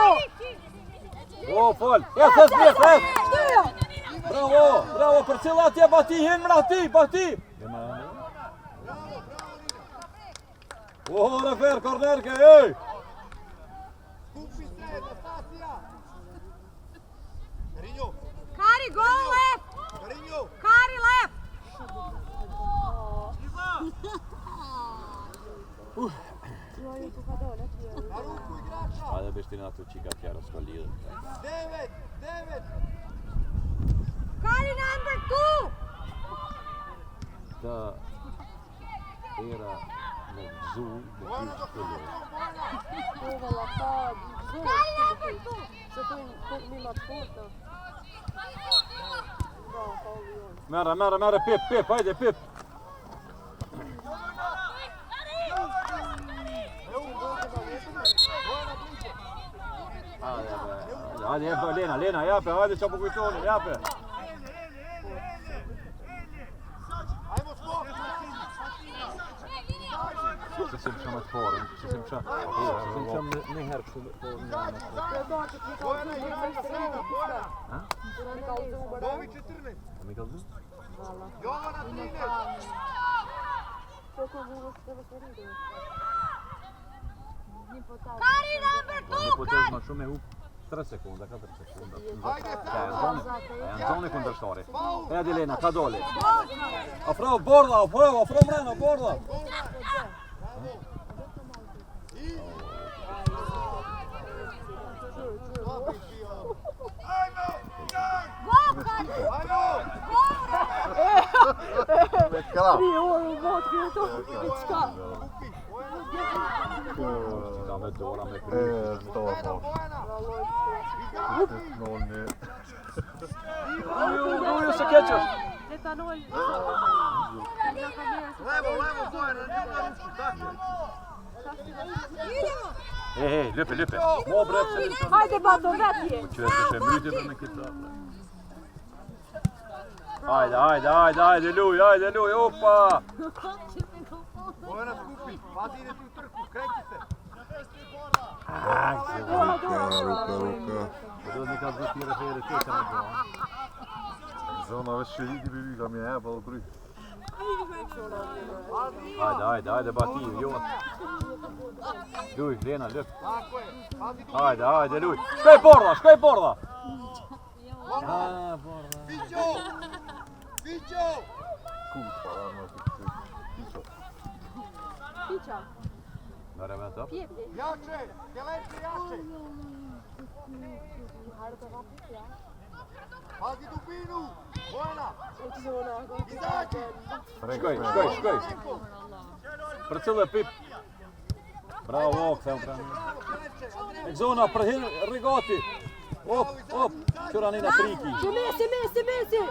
О, Фоль! Yes! Bravo, parcela ti bati hin bati! Åh, refer, kornerke, ej! Skupi se, Nastasija. Karinjo. Kari, go left! Karinjo. Kari, left! Na ruku igrača. Ajde, beš ti na to čikat, ja razkvalio. 9. Kari, number 2! Da era nog zo Bojana betykt do skulle. Bojana. Kari, number 2! Så tog mina två då. Bra, Mera, Pip, ajde, Pip! Ajde, Lena, jape, ajde ćemo go i to, jape! Ajmo skok. Se sem šel med forum, se sem šel ne herpšu po njemu. Bojana igra za sebe, Bojana. Bovi 14. Mikael du? Jovana 13. Kari, number 2! Ne potez ma šume u 3 sekunda, 4 sekunda. Ajde, En zone kontrastare. Ajde Lena, ka dole. Afravo borda, afravo mrena, borda. Vekala. Da me dora me To je to. Uju se kećaš. Levo, Bojana, nije na ruku, tako. Hej, løpe. Må bremse. Hajde, Bato, vrati je! Kjør se myte på med kitta. Ajde, luj, opa! Bojana skupi, pazi ide ti u trku, kreći se. Ruka. Då ni kan rotera för det kan det bra. Zona već ide bi ga mi je jebalo bry. Ajde, bati, Jonas. Luj, Lena, løp. Tako je, pazi tu. Ajde, luj. Skaj borda! Vićo! Kupa, ravno ti. Pića. Där vänta. Jače, skeleče jače. Pazi dubinu, Bojana. Izađi. Skoj. Parcela Pip. Bravo, Oksan. Zona pred regati. Op. Kör han in friki. Messi!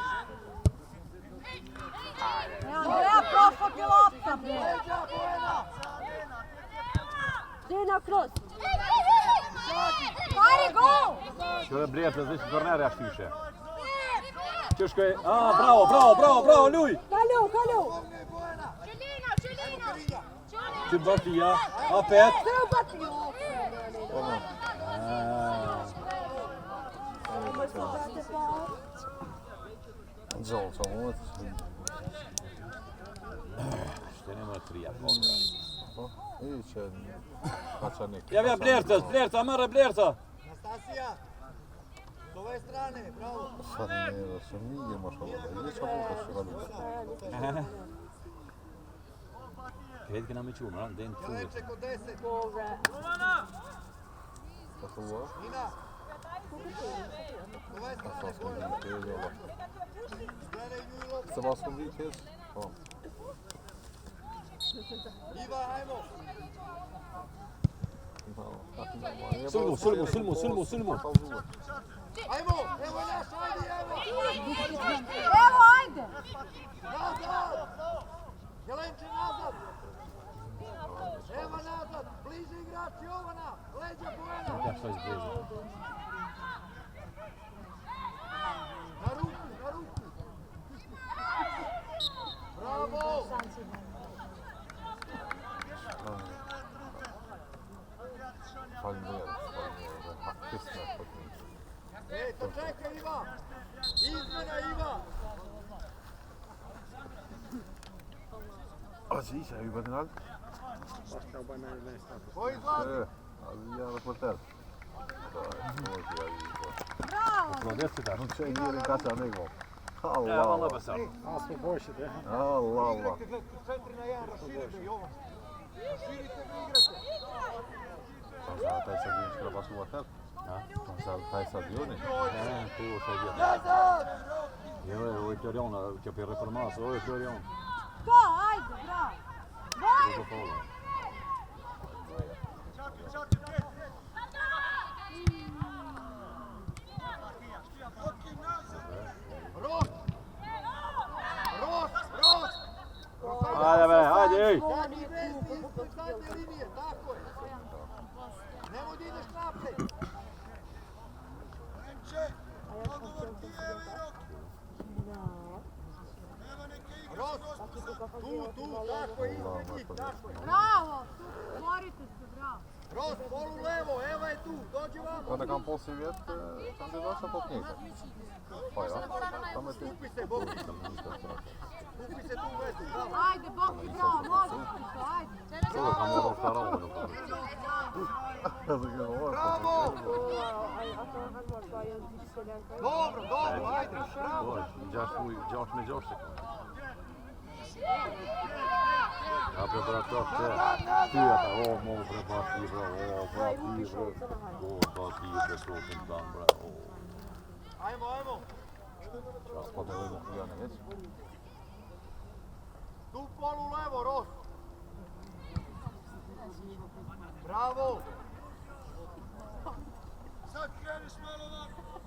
Ja prošla ti lopta, bre! Leđa, Bojana. Dina kroz! Kari, go! Kör bredvid, det är nära styrsche. Kör skoj. Bravo, luj. Hallå! Bojana. Kör Batia. Apet. Zo, moet. Det är nog 3 på. Iće, pačanik. Ja, Blerca, Mara Blerca. Nastasija. S ove strane, bravo. Sad ne, da se nije mašalo. Iće ovo što radite. Kredit nam ići umran, den tu. Skeleče kod 10. Kako ovo? Nina. S ove strane, Sad smo Bojana. vidjeti, je ovo. Gledaj nju i loptu. Se vas kom vidjeti? Iva, ajmo. Sulmo. Ajmo, evo je naš, ajde, evo. Evo, ajde! Nazad. Jelenče, nazad. Evo nazad, bliže igra. igrači Jovana, leđa Bojana. Ja što izbližu. Na ruku, na ruku. Bravo. Ej, to čekaj Iva. Izmjena Iva. Alltså Isa, hur var den allt? Ko izlazi? Ali ja reporter. Gdje si daš? Nu će nije kaca nego. Evo Allah. leba sad. A smo pošli, Allah. Allah. 4-1, raširite Jovan. Raširite ga igrate. Sam sada taj sad vidiš kada baš u hotel? Sam sada taj sad juni? Ne, tu sad je. Nazad! Ovo je Florian, će opet reformac, ovo je Florian. To, ajde, bravo. Drugo polo. Ros! Ros! Ros! Ajde bre, ajde ej! Zadnji vezni ispod zadnje linije, tako je. Nemoj da ideš napred. Ros! Tu, tako je, ispred njih, tako je. Bravo, borite se, bravo. Ros, polu levo, Eva je tu, dođi vamo. Kada kan posivjet, sam ti došao pod njega. Pa ja, tamo je ti. Kupi se, Boki. Kupi se tu u vezu, bravo. Ajde, Boki, bravo, možeš ti to, ajde. Čovjek nam mora stara ovo. Bravo! Dobro, dobro, ajde, bravo. Идешь se. Ja prebrato se. Tijata, ovo mogu prebati, bravo, bati, to sam dan, bravo. Ajmo, ajmo. Pa da vidim ja ne već. Tu polu levo, Ros. Bravo. Sad kreniš malo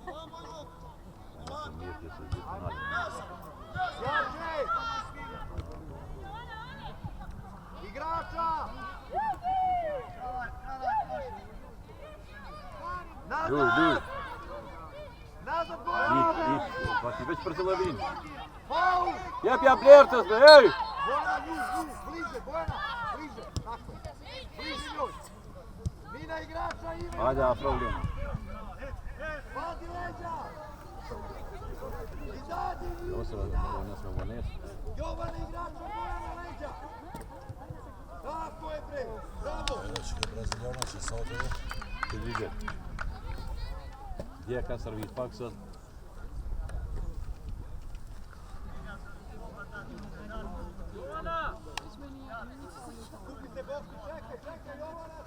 ovamo i ovamo. Mirke se ide na Jače. Igrača. Nazad. Nazad, Bojana. Pa ti već prti levin. Faul. Jep, ja bljertas, be, ej! Bojana, nju, bliže, Bojana, bliže, tako je. Bliže njoj. Mina igrača Ive. Ajde, ja problem. Vadi leđa. Izađi nju. Ovo se ne sme vones. Jovana igrača, Bojana leđa. Tako je, bre. Bravo. Ti vidi. Gdje je kad servis pak sad? Kupite Boki, čekaj, Jovana.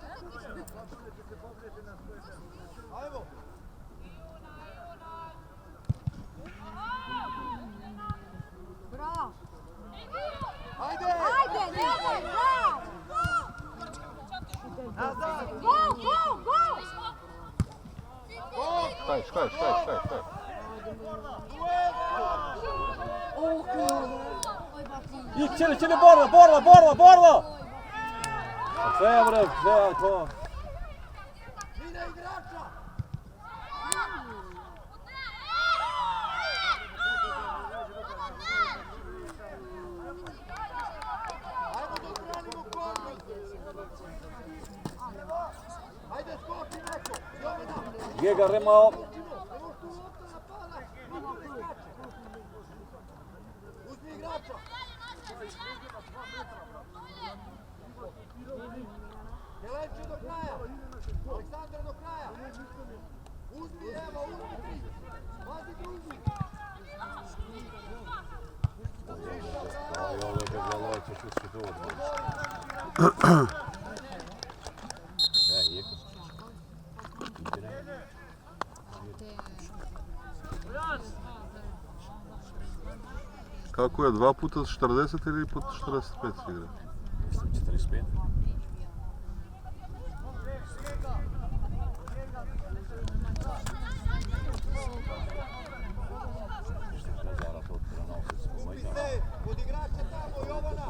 Ajmo. Bravo. Ajde. Ajde, nemoj, bravo. Nazad. Gol, gol, gol. Gol. Štaj. Čili, borba! Sve bre, sve to. Mina igrača. Ajmo da odbranimo korner. Ajde, skoči neko. Jovana. Gdje ga remao? Uzmi igrača. Jelenče do kraja. Aleksandar do kraja. Uzmi Eva, uzmi tri. Pazi drugi. Ovo je gledajte što su to odbili. Jeko. Kako je, 2 puta 40 ili pod 45 se igra? Mislim 45. Uzmi se, kod igrača tamo, Jovana.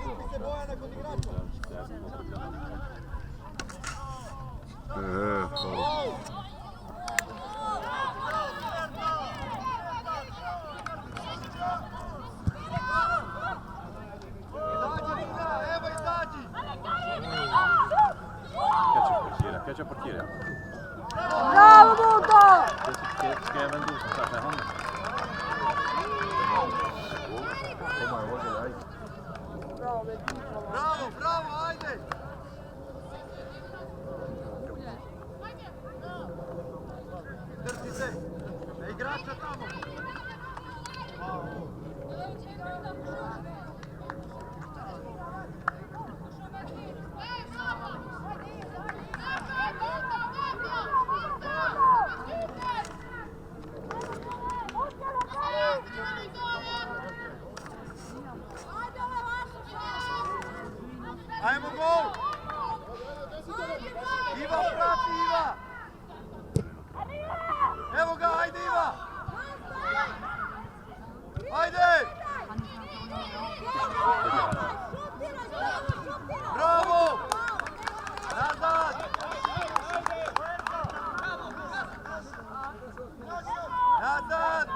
Uzmi se Bojana. Bojana kod igrača. To. Izađi Nina, evo izađi. Catch je parkeren. Bravo, Muto! Ska jag även dosa så här med handen? Bravo, med Dybala. Bravo, bravo, ajde. Drži se. Na igrača tamo. Ajmo gol! Iva, prati Iva! Evo ga, ajde Iva! Ajde! Bravo! Nazad! Nazad!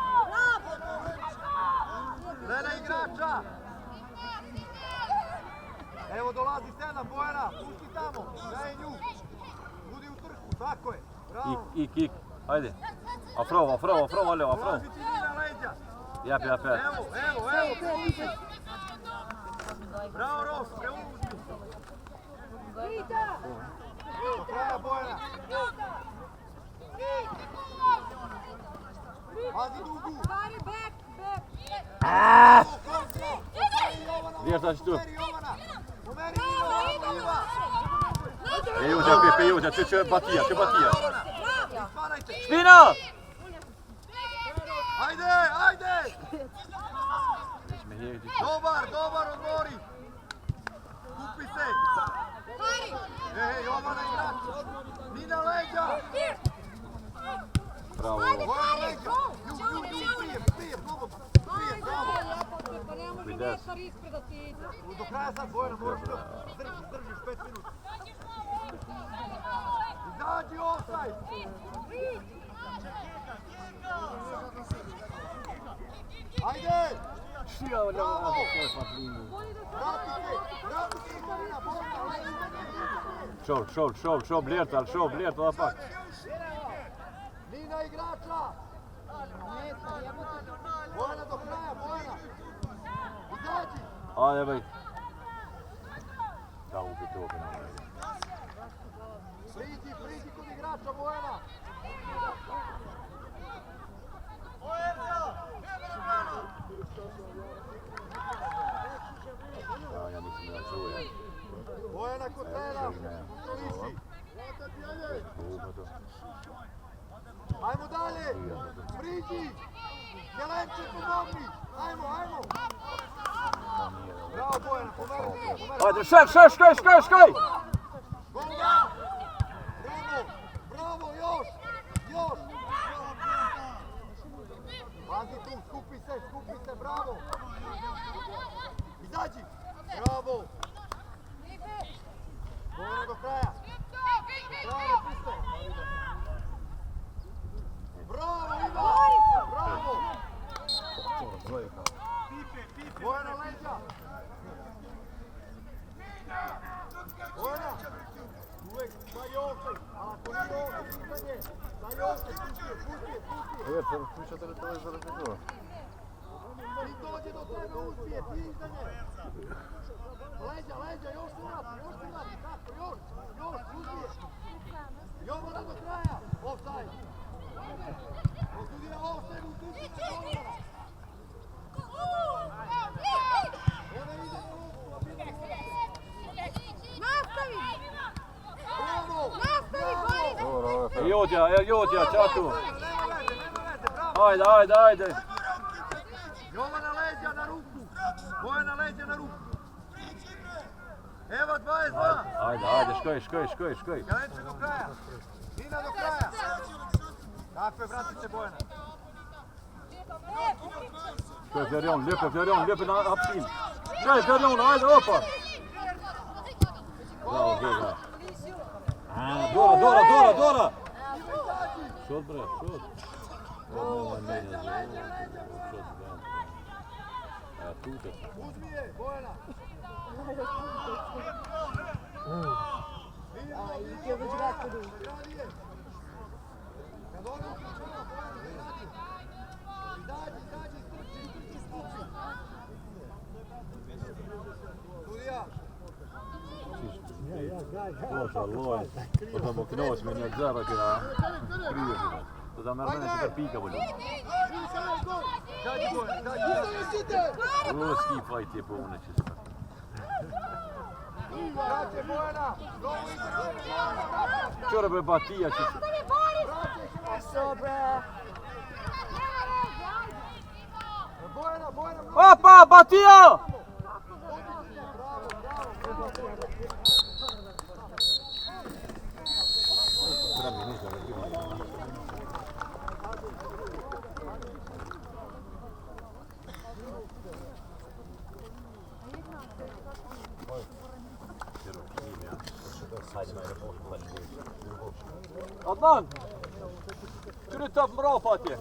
Gleda igrača! Evo dolazi Sena, Bojana, pusti tamo, daj nju. Budi u trku, tako je, bravo. Ik. Ajde. Afro, Aljo, afro. Dolazi ti Nina leđa. Jap. Evo, bravo Ros, preuzmi. Do kraja Bojana. Pazi dugu. Gdje šta će tu? Pomeri Iva. Pejuta, će batija. Ispadajte. Špina! Ajde! Dobar, odmori. Kupi se. Jovana igrač. Nina leđa. Bravo. Bojana leđa. Prije, slobodno. Prije, bravo. Do kraja sad Bojana, moraš držiš 5 minuta. Izađi offside. Ajde! Bravo! Vrati se Karina, Bojana! Šov, Blerta da pak. Nina igrača! Bojana do kraja, Bojana! Izađi! Ajde, bej. Da ubiti ovo. Priđi kod igrača, Bojana! Ja nisam da čujem. Bojana kod trena! Kontroliši! Ajmo dalje! Priđi! Jelenče, pomogni! Ajmo! Bravo Bojana, pomeri! Ajde, škaj! Golda! Bravo, još! Pazi tu, skupi se, bravo! Izađi! Bravo! Bojana do kraja! Bravo, puste! Bravo, Iva! Bravo! Bojana leđa! Bojana! Uvijek daj ovdje, a ako nije ovdje, pitanje, daj ovdje, pusti. Включати телевізор не було. Ti dođe do tebe, uspije, ti iza nje. Leđa, još se vrati, tako, još, uspije. Jovana do kraja, offside. Osudija offside, uključi se Jovana. Ona ide na ruku, a biti Nastavi! bravo! Jodja, čatu. Nema veze, bravo! Ajde. Jovana leđa na ruku. Bojana leđa na ruku. Evo 22. Ajde, škoj. Jelenče do kraja. Nina do kraja. Tako je, vratit se Bojana. Skoj Fjorion, lijepo na apsin. Skoj Fjorion, ajde opa. Bravo, Giga. Dora! Šut bre, šut. Nemoj mene zove. Šut bre. A tu te. Uzmi je, Bojana. A i ti već gledati tu. Radi je. Kad ona uključava, Bojana, ne radi. Izađi, stupi. Sudija. Bože, loj. Potom oknos me ne zaraka. Priježimo. To da me mene se pika bolje. Izađi, Bojana, izađi. Ruski fight je po uneći se. Vraće, Bojana. Novu igra. Čora bre Batija će se. Sobre. Bojana. Opa, Batija! Adnan! Skulle du ta bra Fatih?